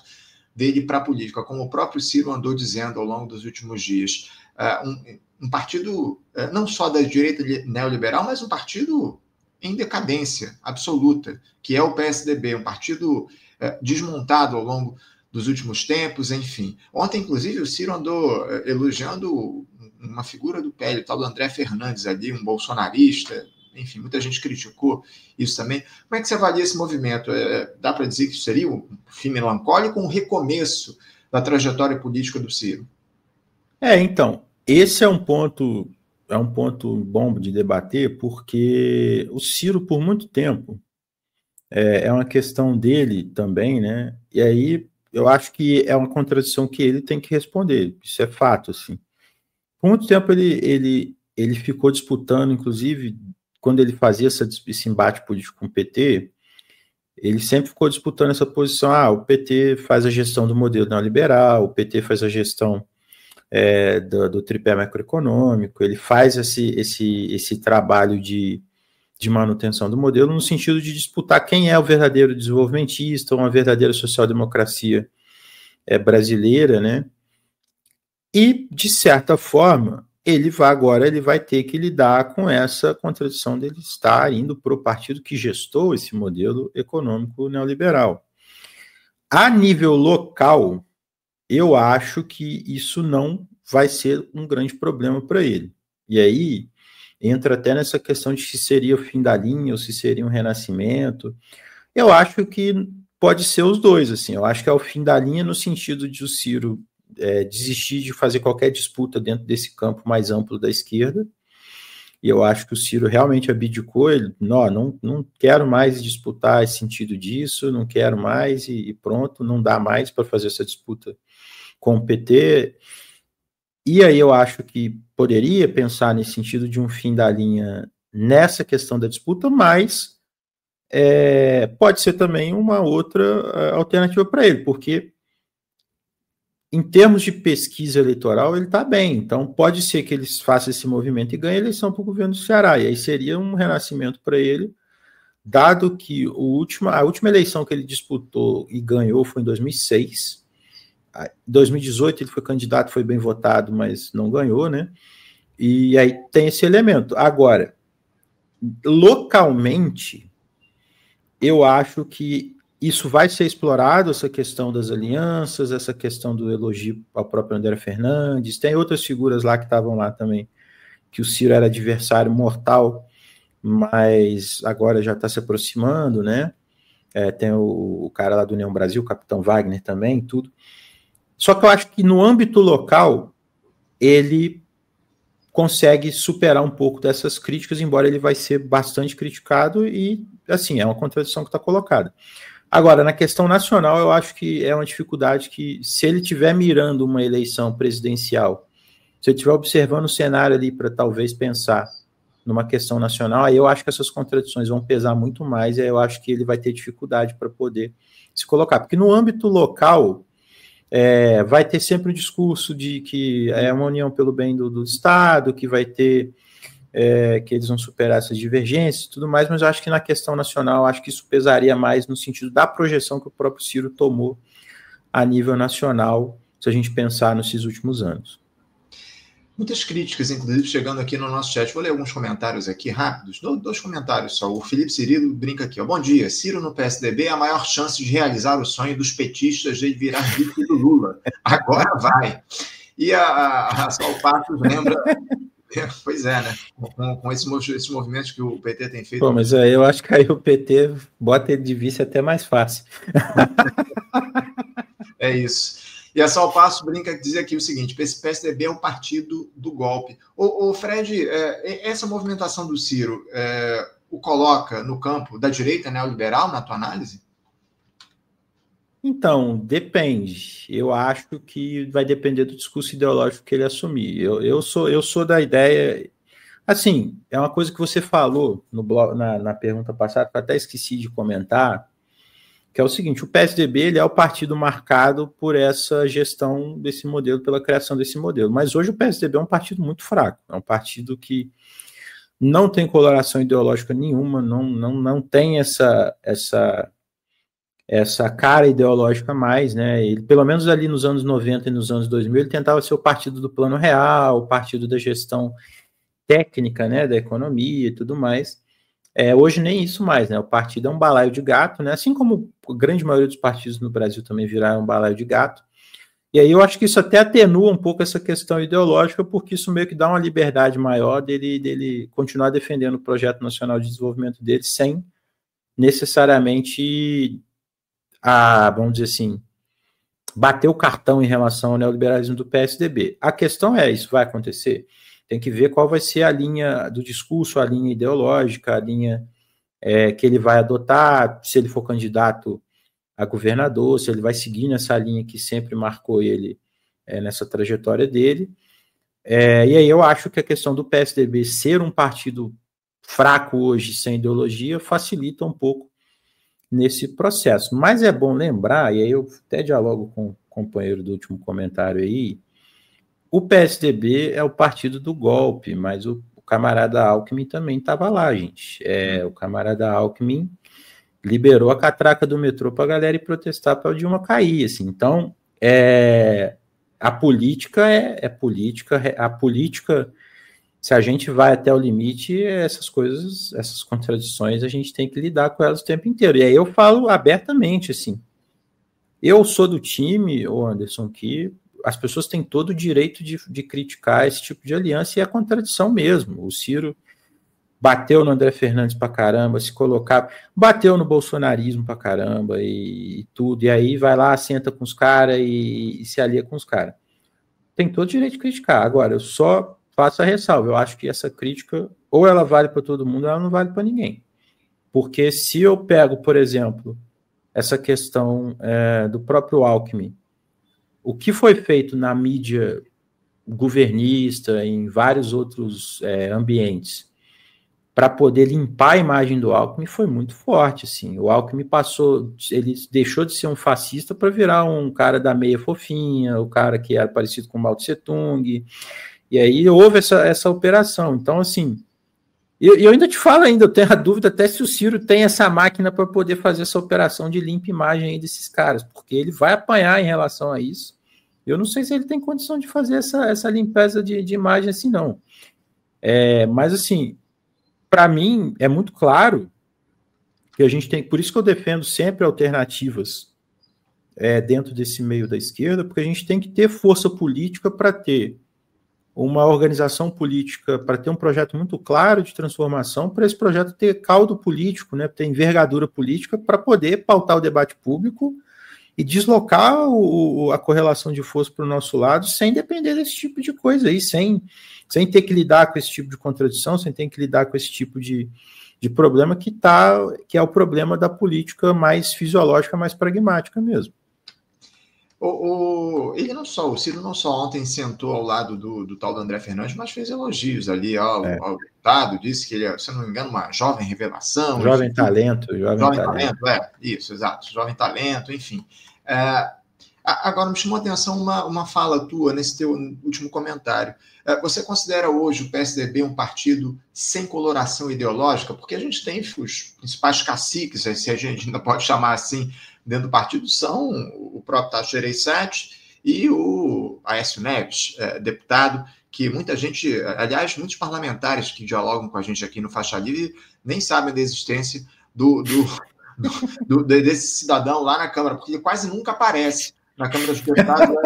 dele para a política, como o próprio Ciro andou dizendo ao longo dos últimos dias? Um partido não só da direita neoliberal, mas um partido em decadência absoluta, que é o PSDB, um partido desmontado ao longo dos últimos tempos, enfim. Ontem, inclusive, o Ciro andou elogiando uma figura do PL, o tal do André Fernandes ali, um bolsonarista, enfim, muita gente criticou isso também. Como é que você avalia esse movimento? Dá para dizer que isso seria um fim melancólico ou um recomeço da trajetória política do Ciro? Então, esse é um ponto bom de debater, porque o Ciro, por muito tempo, é uma questão dele também, né? E aí eu acho que é uma contradição que ele tem que responder, isso é fato, assim. Por muito tempo ele ficou disputando, inclusive, quando ele fazia esse embate político com o PT, ele sempre ficou disputando essa posição, o PT faz a gestão do modelo neoliberal, o PT faz a gestão do tripé macroeconômico, ele faz esse trabalho de manutenção do modelo no sentido de disputar quem é o verdadeiro desenvolvimentista, uma verdadeira social-democracia brasileira, né? E, de certa forma, ele vai ter que lidar com essa contradição dele estar indo para o partido que gestou esse modelo econômico neoliberal. A nível local, eu acho que isso não vai ser um grande problema para ele. E aí entra até nessa questão de se seria o fim da linha ou se seria um renascimento. Eu acho que pode ser os dois, assim. Eu acho que é o fim da linha no sentido de o Ciro desistir de fazer qualquer disputa dentro desse campo mais amplo da esquerda. E eu acho que o Ciro realmente abdicou, ele, não quero mais disputar esse sentido disso, não quero mais e pronto, não dá mais para fazer essa disputa com o PT. E aí eu acho que poderia pensar nesse sentido de um fim da linha nessa questão da disputa, mas pode ser também uma outra alternativa para ele, porque em termos de pesquisa eleitoral ele está bem, então pode ser que eles façam esse movimento e ganhem a eleição para o governo do Ceará, e aí seria um renascimento para ele, dado que a última eleição que ele disputou e ganhou foi em 2006, em 2018 ele foi candidato, foi bem votado, mas não ganhou, né? E aí tem esse elemento. Agora, localmente, eu acho que isso vai ser explorado, essa questão das alianças, essa questão do elogio ao próprio André Fernandes, tem outras figuras lá que estavam lá também, que o Ciro era adversário mortal, mas agora já está se aproximando, né? Tem o cara lá do União Brasil, o Capitão Wagner também, tudo. Só que eu acho que no âmbito local, ele consegue superar um pouco dessas críticas, embora ele vai ser bastante criticado e, assim, é uma contradição que está colocada. Agora, na questão nacional, eu acho que é uma dificuldade que, se ele estiver mirando uma eleição presidencial, se ele estiver observando o cenário ali para talvez pensar numa questão nacional, aí eu acho que essas contradições vão pesar muito mais, e aí eu acho que ele vai ter dificuldade para poder se colocar. Porque no âmbito local, vai ter sempre o discurso de que é uma união pelo bem do Estado, que vai ter, que eles vão superar essas divergências e tudo mais, mas eu acho que na questão nacional, acho que isso pesaria mais no sentido da projeção que o próprio Ciro tomou a nível nacional, se a gente pensar nesses últimos anos. Muitas críticas, inclusive, chegando aqui no nosso chat. Vou ler alguns comentários aqui rápidos. Dois comentários só. O Felipe Cirilo brinca aqui. Bom dia. Ciro no PSDB é a maior chance de realizar o sonho dos petistas de virar vice do Lula. Agora vai. E a Sol Passos lembra... Pois é, né? Com esses movimentos que o PT tem feito. Pô, mas eu acho que aí o PT bota ele de vice até mais fácil. É isso. E a Sal Passo brinca dizer aqui o seguinte: esse PSDB é o partido do golpe. O Fred, essa movimentação do Ciro o coloca no campo da direita neoliberal, na tua análise? Então, depende. Eu acho que vai depender do discurso ideológico que ele assumir. Eu sou da ideia... Assim, é uma coisa que você falou no blog, na pergunta passada, que eu até esqueci de comentar, que é o seguinte: o PSDB ele é o partido marcado por essa gestão desse modelo, pela criação desse modelo. Mas hoje o PSDB é um partido muito fraco, é um partido que não tem coloração ideológica nenhuma, não tem essa cara ideológica mais, né? Ele, pelo menos ali nos anos 90 e nos anos 2000, ele tentava ser o partido do plano real, o partido da gestão técnica, né, da economia e tudo mais. Hoje nem isso mais, né? O partido é um balaio de gato, né? Assim como a grande maioria dos partidos no Brasil também viraram um balaio de gato. E aí eu acho que isso até atenua um pouco essa questão ideológica, porque isso meio que dá uma liberdade maior dele continuar defendendo o projeto nacional de desenvolvimento dele sem necessariamente, vamos dizer assim, bater o cartão em relação ao neoliberalismo do PSDB. A questão é, isso vai acontecer? Tem que ver qual vai ser a linha do discurso, a linha ideológica, a linha que ele vai adotar, se ele for candidato a governador, se ele vai seguir nessa linha que sempre marcou ele nessa trajetória dele. E aí eu acho que a questão do PSDB ser um partido fraco hoje, sem ideologia, facilita um pouco nesse processo. Mas é bom lembrar, e aí eu até dialogo com o companheiro do último comentário aí, o PSDB é o partido do golpe, mas o camarada Alckmin também estava lá, gente. O camarada Alckmin liberou a catraca do metrô para a galera ir protestar para o Dilma cair, assim. Então, a política é política. A política, se a gente vai até o limite, essas coisas, essas contradições, a gente tem que lidar com elas o tempo inteiro. E aí eu falo abertamente, assim, Eu sou do time, ô Anderson, que as pessoas têm todo o direito de criticar esse tipo de aliança, e é contradição mesmo. O Ciro bateu no André Fernandes pra caramba, se colocava, bateu no bolsonarismo pra caramba e tudo, e aí vai lá, senta com os caras e se alia com os caras. Tem todo o direito de criticar. Agora, eu só faço a ressalva, eu acho que essa crítica, ou ela vale para todo mundo, ou ela não vale para ninguém. Porque se eu pego, por exemplo, essa questão do próprio Alckmin, o que foi feito na mídia governista, em vários outros ambientes, para poder limpar a imagem do Alckmin, foi muito forte, assim. O Alckmin ele deixou de ser um fascista para virar um cara da meia fofinha, o cara que era parecido com Mao Tse Tung, e aí houve essa operação. Então, assim, eu ainda te falo eu tenho a dúvida até se o Ciro tem essa máquina para poder fazer essa operação de limpa imagem aí desses caras, porque ele vai apanhar em relação a isso. Eu não sei se ele tem condição de fazer essa limpeza de imagem assim, não. Mas, assim, para mim, é muito claro que a gente tem... Por isso que eu defendo sempre alternativas dentro desse meio da esquerda, porque a gente tem que ter força política para ter uma organização política, para ter um projeto muito claro de transformação, para esse projeto ter caldo político, né, ter envergadura política, para poder pautar o debate público e deslocar a correlação de força para o nosso lado, sem depender desse tipo de coisa aí, sem ter que lidar com esse tipo de contradição, sem ter que lidar com esse tipo de problema que é o problema da política mais fisiológica, mais pragmática mesmo. O Ciro não só ontem sentou ao lado do tal do André Fernandes, mas fez elogios ali ao deputado, disse que ele, se não me engano, uma jovem revelação. Jovem talento. Isso, exato, jovem talento, enfim. Agora, me chamou a atenção uma fala tua nesse teu último comentário. Você considera hoje o PSDB um partido sem coloração ideológica? Porque a gente tem os principais caciques, se a gente ainda pode chamar assim, dentro do partido, são o próprio Tasso Gereissati e o Aécio Neves, deputado, que muita gente, aliás, muitos parlamentares que dialogam com a gente aqui no Faixa Livre nem sabem da existência desse cidadão lá na Câmara, porque ele quase nunca aparece na Câmara dos Deputados.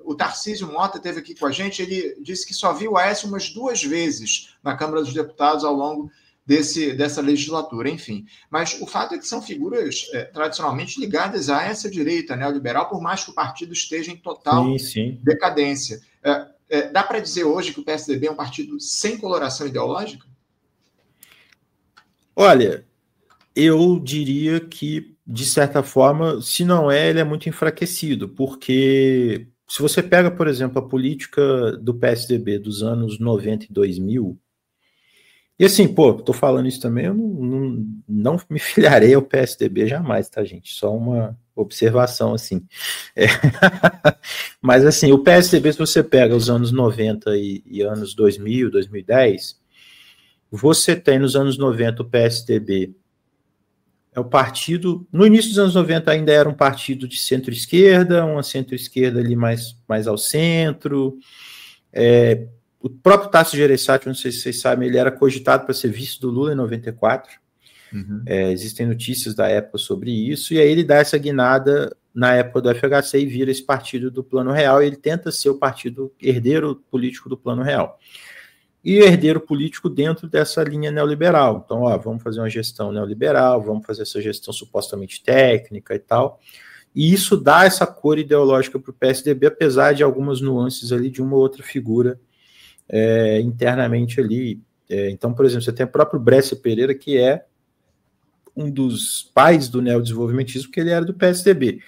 O Tarcísio Mota esteve aqui com a gente, ele disse que só viu o Aécio umas 2 vezes na Câmara dos Deputados ao longo dessa legislatura, enfim. Mas o fato é que são figuras tradicionalmente ligadas a essa direita neoliberal, por mais que o partido esteja em total decadência. Dá para dizer hoje que o PSDB é um partido sem coloração ideológica? Olha, eu diria que, de certa forma, se não ele é muito enfraquecido, porque se você pega, por exemplo, a política do PSDB dos anos 90 e 2000, e assim, tô falando isso também, eu não me filiarei ao PSDB jamais, tá, gente? Só uma observação, assim. Mas, assim, o PSDB, se você pega os anos 90 e anos 2000, 2010, você tem nos anos 90 o PSDB, é o partido, no início dos anos 90 ainda era um partido de centro-esquerda, uma centro-esquerda ali mais ao centro. O próprio Tasso Gereissati, não sei se vocês sabem, ele era cogitado para ser vice do Lula em 94. Uhum. Existem notícias da época sobre isso, e aí ele dá essa guinada na época do FHC e vira esse partido do Plano Real, e ele tenta ser o partido herdeiro político do Plano Real. E herdeiro político dentro dessa linha neoliberal. Então, vamos fazer uma gestão neoliberal, vamos fazer essa gestão supostamente técnica e tal. E isso dá essa cor ideológica para o PSDB, apesar de algumas nuances ali de uma ou outra figura internamente ali. Então, por exemplo, você tem o próprio Brescia Pereira, que é um dos pais do neodesenvolvimentismo, que ele era do PSDB.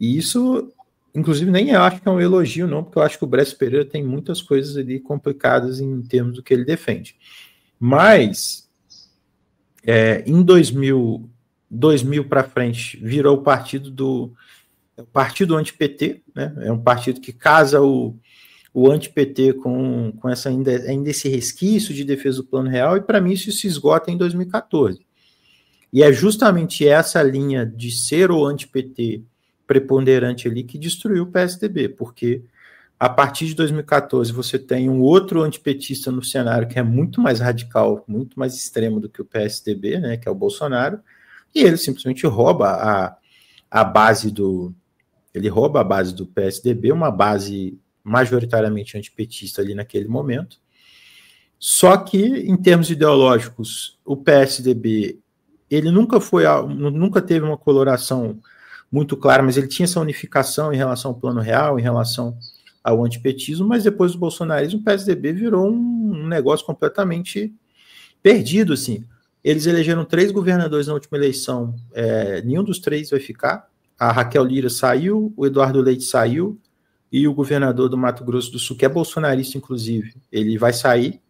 E isso, inclusive, nem acho que é um elogio, não, porque eu acho que o Brescia Pereira tem muitas coisas ali complicadas em termos do que ele defende. Mas, em 2000 para frente, virou o partido partido anti-PT, né? É um partido que casa o anti-PT com essa ainda esse resquício de defesa do Plano Real, e para mim isso se esgota em 2014. E é justamente essa linha de ser o anti-PT preponderante ali que destruiu o PSDB, porque a partir de 2014 você tem um outro antipetista no cenário que é muito mais radical, muito mais extremo do que o PSDB, né, que é o Bolsonaro, e ele simplesmente rouba a base do Ele rouba a base do PSDB, uma base majoritariamente antipetista ali naquele momento. Só que, em termos ideológicos, o PSDB ele nunca teve uma coloração muito clara, mas ele tinha essa unificação em relação ao Plano Real, em relação ao antipetismo, mas depois do bolsonarismo, o PSDB virou um negócio completamente perdido, assim. Eles elegeram 3 governadores na última eleição, nenhum dos 3 vai ficar. A Raquel Lira saiu, o Eduardo Leite saiu, e o governador do Mato Grosso do Sul, que é bolsonarista, inclusive, ele vai sair.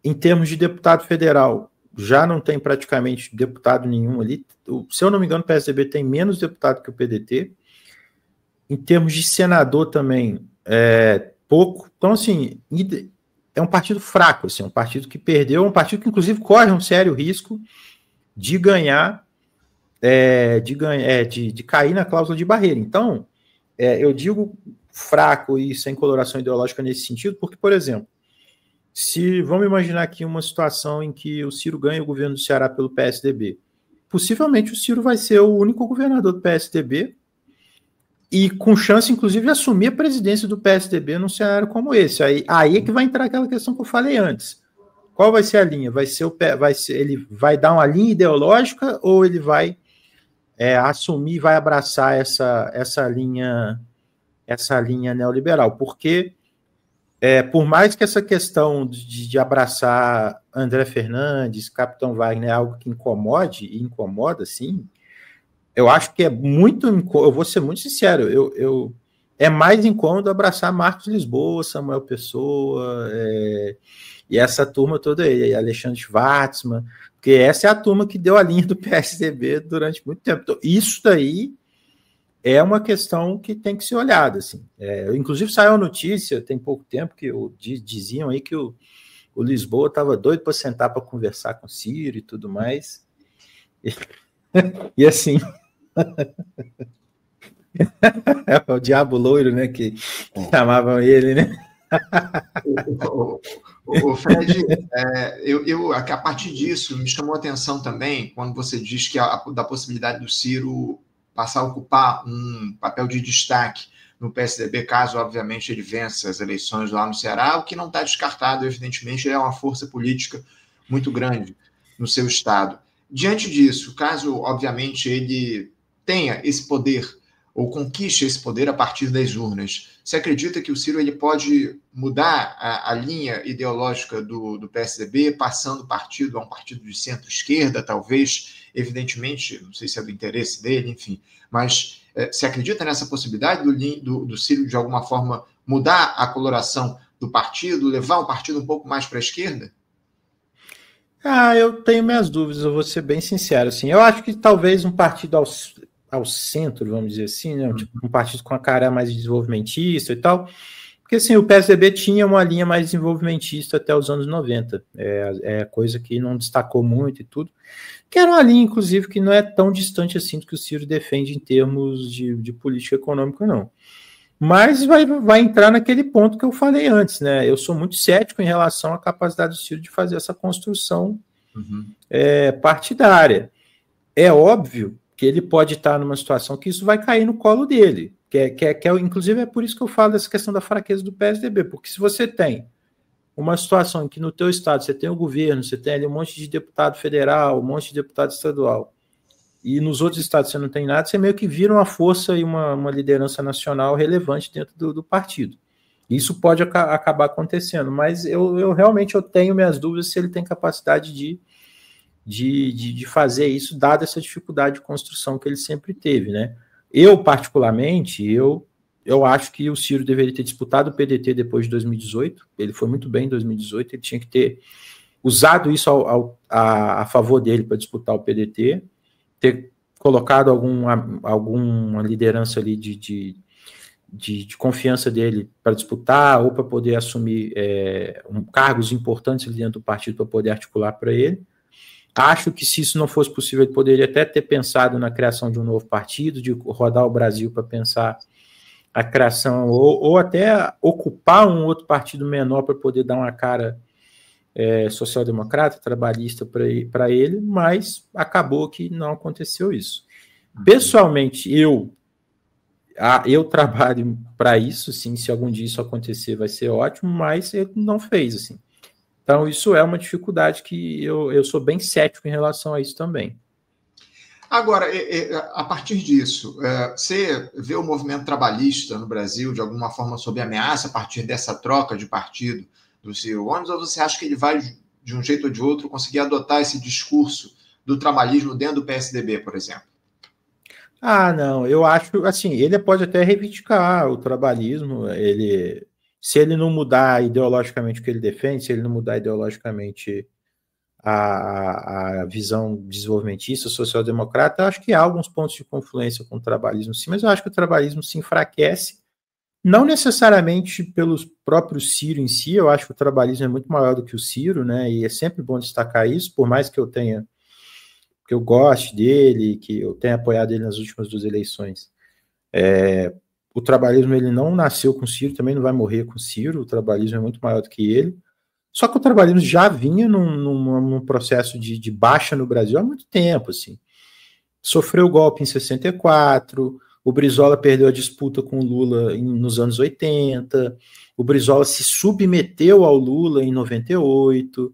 Em termos de deputado federal, já não tem praticamente deputado nenhum ali. Se eu não me engano, o PSDB tem menos deputado que o PDT. Em termos de senador também, pouco. Então, assim, é um partido fraco, assim, um partido que perdeu, um partido que, inclusive, corre um sério risco de ganhar, de cair na cláusula de barreira. Então, eu digo fraco e sem coloração ideológica nesse sentido, porque, por exemplo, vamos imaginar aqui uma situação em que o Ciro ganha o governo do Ceará pelo PSDB. Possivelmente o Ciro vai ser o único governador do PSDB e com chance, inclusive, de assumir a presidência do PSDB num cenário como esse. Aí é que vai entrar aquela questão que eu falei antes. Qual vai ser a linha? Ele vai dar uma linha ideológica ou ele vai assumir, vai abraçar essa linha neoliberal? Porque por mais que essa questão de abraçar André Fernandes, Capitão Wagner é algo que incomode, e incomoda, sim, eu acho que eu vou ser muito sincero, é mais incômodo abraçar Marcos Lisboa, Samuel Pessoa, e essa turma toda aí, Alexandre Schwartzman, porque essa é a turma que deu a linha do PSDB durante muito tempo. Então, isso daí é uma questão que tem que ser olhada, assim. Inclusive saiu a notícia, tem pouco tempo, que diziam aí que o Lisboa estava doido para sentar para conversar com o Ciro e tudo mais. E assim... É o diabo loiro, né, que chamavam ele, né? O Fred, a partir disso, me chamou a atenção também quando você diz que da possibilidade do Ciro passar a ocupar um papel de destaque no PSDB, caso, obviamente, ele vença as eleições lá no Ceará, o que não está descartado, evidentemente, ele é uma força política muito grande no seu estado. Diante disso, caso, obviamente, ele tenha esse poder ou conquiste esse poder a partir das urnas, você acredita que o Ciro ele pode mudar a linha ideológica do PSDB, passando o partido a um partido de centro-esquerda, talvez, evidentemente, não sei se é do interesse dele, enfim, mas você acredita nessa possibilidade do Ciro, de alguma forma, mudar a coloração do partido, levar o partido um pouco mais para a esquerda? Eu tenho minhas dúvidas, eu vou ser bem sincero, assim, eu acho que talvez um partido ao centro, vamos dizer assim, né? Tipo, um partido com a cara mais desenvolvimentista e tal, porque assim, o PSDB tinha uma linha mais desenvolvimentista até os anos 90, coisa que não destacou muito e tudo, que era uma linha, inclusive, que não é tão distante assim do que o Ciro defende em termos de política econômica, não. Mas vai entrar naquele ponto que eu falei antes, né? Eu sou muito cético em relação à capacidade do Ciro de fazer essa construção partidária. É óbvio que ele pode estar numa situação que isso vai cair no colo dele, inclusive é por isso que eu falo dessa questão da fraqueza do PSDB, porque se você tem uma situação em que no teu estado você tem o governo, você tem ali um monte de deputado federal, um monte de deputado estadual, e nos outros estados você não tem nada, você meio que vira uma força e uma liderança nacional relevante dentro do partido. Isso pode acabar acontecendo, mas eu realmente tenho minhas dúvidas se ele tem capacidade de fazer isso, dada essa dificuldade de construção que ele sempre teve, né? Eu, particularmente, eu acho que o Ciro deveria ter disputado o PDT depois de 2018, ele foi muito bem em 2018, ele tinha que ter usado isso a favor dele para disputar o PDT, ter colocado alguma liderança ali de confiança dele para disputar ou para poder assumir cargos importantes ali dentro do partido para poder articular para ele. Acho que se isso não fosse possível, ele poderia até ter pensado na criação de um novo partido, de rodar o Brasil para pensar a criação, ou até ocupar um outro partido menor para poder dar uma cara social-democrata, trabalhista para ele, mas acabou que não aconteceu isso. Pessoalmente, eu trabalho para isso, sim, se algum dia isso acontecer vai ser ótimo, mas ele não fez, assim. Então, isso é uma dificuldade que eu sou bem cético em relação a isso também. Agora, a partir disso, você vê o movimento trabalhista no Brasil de alguma forma sob ameaça a partir dessa troca de partido do Ciro Gomes, ou você acha que ele vai, de um jeito ou de outro, conseguir adotar esse discurso do trabalhismo dentro do PSDB, por exemplo? Não, eu acho, assim, ele pode até reivindicar o trabalhismo, se ele não mudar ideologicamente o que ele defende, se ele não mudar ideologicamente a visão desenvolvimentista, social-democrata, eu acho que há alguns pontos de confluência com o trabalhismo, sim, mas eu acho que o trabalhismo se enfraquece, não necessariamente pelos próprios Ciro em si, eu acho que o trabalhismo é muito maior do que o Ciro, né, e é sempre bom destacar isso, por mais que eu goste dele, que eu tenha apoiado ele nas últimas 2 eleições. O trabalhismo ele não nasceu com o Ciro, também não vai morrer com o Ciro, o trabalhismo é muito maior do que ele. Só que o trabalhismo já vinha num processo de baixa no Brasil há muito tempo, assim. Sofreu o golpe em 64, o Brizola perdeu a disputa com o Lula nos anos 80, o Brizola se submeteu ao Lula em 98,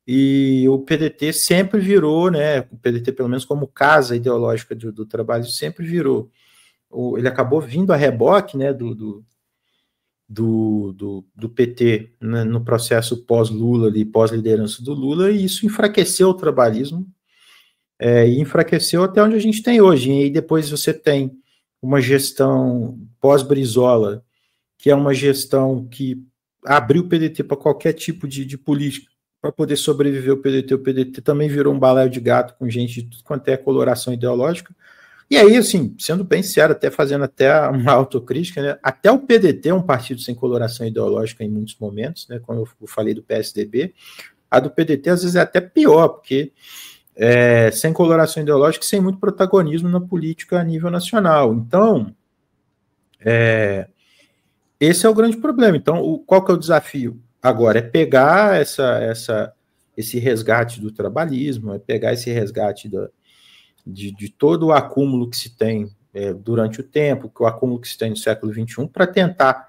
e o PDT sempre virou, né, o PDT pelo menos como casa ideológica do trabalho, sempre virou. Ele acabou vindo a reboque, né, do PT, né, no processo pós-Lula, pós-liderança do Lula, e isso enfraqueceu o trabalhismo, e enfraqueceu até onde a gente tem hoje. E aí depois você tem uma gestão pós-Brizola, que é uma gestão que abriu o PDT para qualquer tipo de política, para poder sobreviver o PDT também virou um balaio de gato com gente de tudo quanto é coloração ideológica. E aí, assim, sendo bem sincero, até fazendo até uma autocrítica, né, até o PDT é um partido sem coloração ideológica em muitos momentos, né, quando eu falei do PSDB, a do PDT às vezes é até pior, porque sem coloração ideológica e sem muito protagonismo na política a nível nacional. Então, esse é o grande problema. Então, qual que é o desafio? Agora, é pegar esse resgate do trabalhismo, é pegar esse resgate de todo o acúmulo que se tem durante o tempo, o acúmulo que se tem no século XXI, para tentar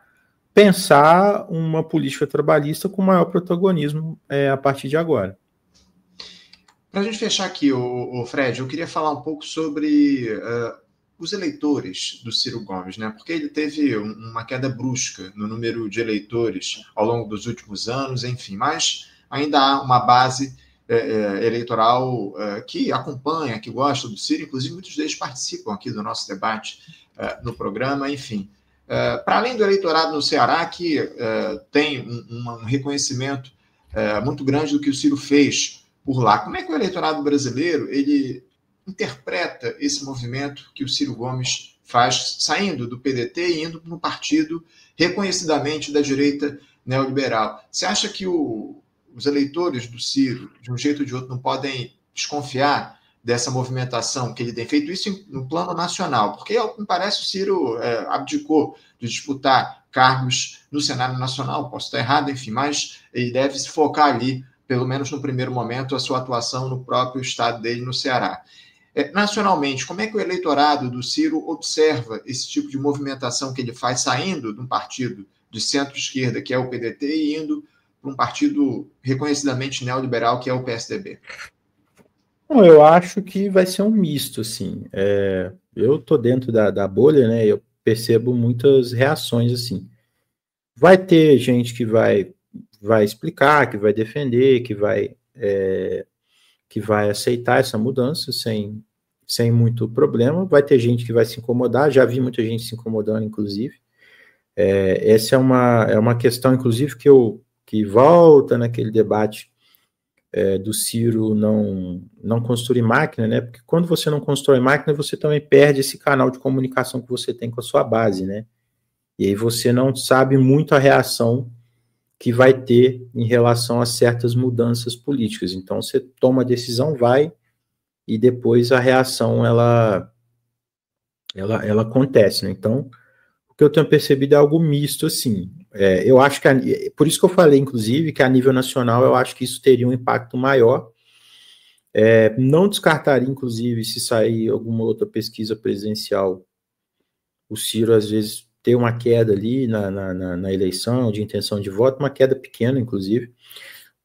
pensar uma política trabalhista com maior protagonismo a partir de agora. Para a gente fechar aqui, o Fred, eu queria falar um pouco sobre os eleitores do Ciro Gomes, né? Porque ele teve uma queda brusca no número de eleitores ao longo dos últimos anos, enfim, mas ainda há uma base eleitoral que acompanha, que gosta do Ciro, inclusive muitos deles participam aqui do nosso debate no programa, enfim. Para além do eleitorado no Ceará, que tem um reconhecimento muito grande do que o Ciro fez por lá, como é que o eleitorado brasileiro ele interpreta esse movimento que o Ciro Gomes faz, saindo do PDT e indo para um partido reconhecidamente da direita neoliberal? Você acha que os eleitores do Ciro, de um jeito ou de outro, não podem desconfiar dessa movimentação que ele tem feito, isso no plano nacional? Porque, ao que me parece, o Ciro abdicou de disputar cargos no cenário nacional, posso estar errado, enfim, mas ele deve se focar ali, pelo menos no primeiro momento, a sua atuação no próprio estado dele, no Ceará. Nacionalmente, como é que o eleitorado do Ciro observa esse tipo de movimentação que ele faz, saindo de um partido de centro-esquerda, que é o PDT, e indo para um partido reconhecidamente neoliberal, que é o PSDB? Bom, eu acho que vai ser um misto, assim. Eu estou dentro da bolha, né? Eu percebo muitas reações, assim. Vai ter gente que vai explicar, que vai defender, que vai aceitar essa mudança sem muito problema. Vai ter gente que vai se incomodar, já vi muita gente se incomodando, inclusive. Essa é uma questão, inclusive, que volta naquele debate do Ciro não construir máquina, né? Porque quando você não constrói máquina, você também perde esse canal de comunicação que você tem com a sua base, né? E aí você não sabe muito a reação que vai ter em relação a certas mudanças políticas. Então, você toma a decisão, vai, e depois a reação, ela acontece, né? Então, o que eu tenho percebido é algo misto, assim. Eu acho que, por isso que eu falei, inclusive, que a nível nacional, eu acho que isso teria um impacto maior, Não descartaria, inclusive, se sair alguma outra pesquisa presidencial, o Ciro, às vezes, ter uma queda ali na eleição de intenção de voto, uma queda pequena, inclusive,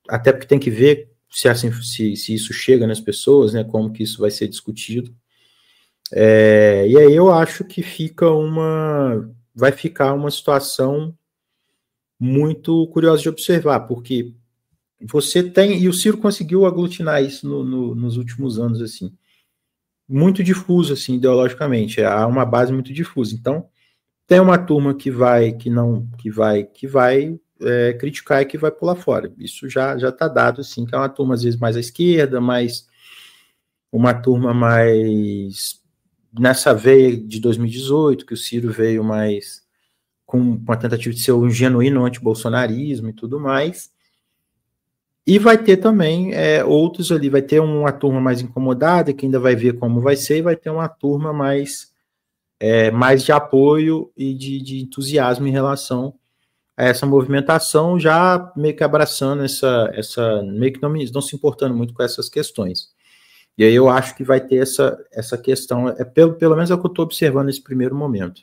até porque tem que ver se isso chega nas pessoas, né, como que isso vai ser discutido. E aí eu acho que vai ficar uma situação muito curiosa de observar, porque você tem, e o Ciro conseguiu aglutinar isso nos últimos anos, assim, muito difuso, assim, ideologicamente, há uma base muito difusa. Então, tem uma turma que vai criticar e que vai pular fora. Isso já está dado, assim, que é uma turma, às vezes, mais à esquerda, uma turma mais nessa veia de 2018, que o Ciro veio mais com a tentativa de ser um genuíno anti-bolsonarismo e tudo mais. E vai ter também outros ali, vai ter uma turma mais incomodada, que ainda vai ver como vai ser, e vai ter uma turma mais de apoio e de entusiasmo em relação a essa movimentação, já meio que abraçando meio que não se importando muito com essas questões. E aí eu acho que vai ter essa questão, pelo menos é o que eu estou observando nesse primeiro momento.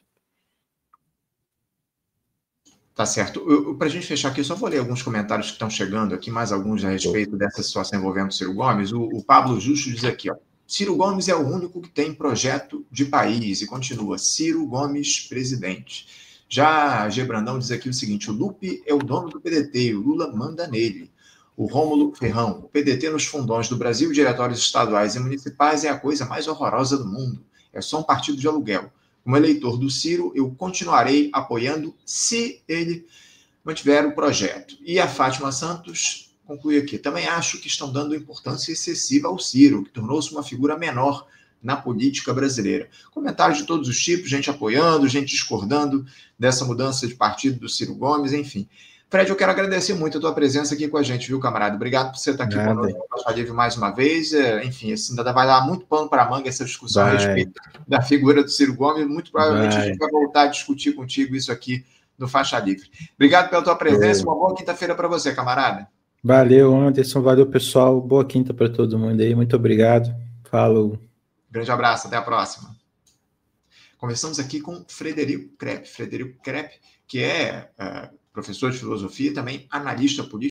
Tá certo. Para a gente fechar aqui, eu só vou ler alguns comentários que estão chegando aqui, mais alguns a respeito dessa situação envolvendo o Ciro Gomes. O Pablo Justo diz aqui, ó, Ciro Gomes é o único que tem projeto de país, e continua, Ciro Gomes presidente. Já a G. Brandão diz aqui o seguinte, o Lupe é o dono do PDT, o Lula manda nele. O Rômulo Ferrão, o PDT nos fundões do Brasil, diretórios estaduais e municipais é a coisa mais horrorosa do mundo. É só um partido de aluguel. Como eleitor do Ciro, eu continuarei apoiando se ele mantiver o projeto. E a Fátima Santos conclui aqui. Também acho que estão dando importância excessiva ao Ciro, que tornou-se uma figura menor na política brasileira. Comentários de todos os tipos, gente apoiando, gente discordando dessa mudança de partido do Ciro Gomes, enfim. Fred, eu quero agradecer muito a tua presença aqui com a gente, viu, camarada? Obrigado por você estar aqui conosco no Faixa Livre mais uma vez. Enfim, ainda vai dar muito pano para a manga essa discussão a respeito da figura do Ciro Gomes. Muito provavelmente a gente vai voltar a discutir contigo isso aqui no Faixa Livre. Obrigado pela tua presença. Uma boa quinta-feira para você, camarada. Valeu, Anderson. Valeu, pessoal. Boa quinta para todo mundo aí. Muito obrigado. Falou. Grande abraço. Até a próxima. Conversamos aqui com Frederico Krepp. Frederico Krepp, que é professor de filosofia e também analista político.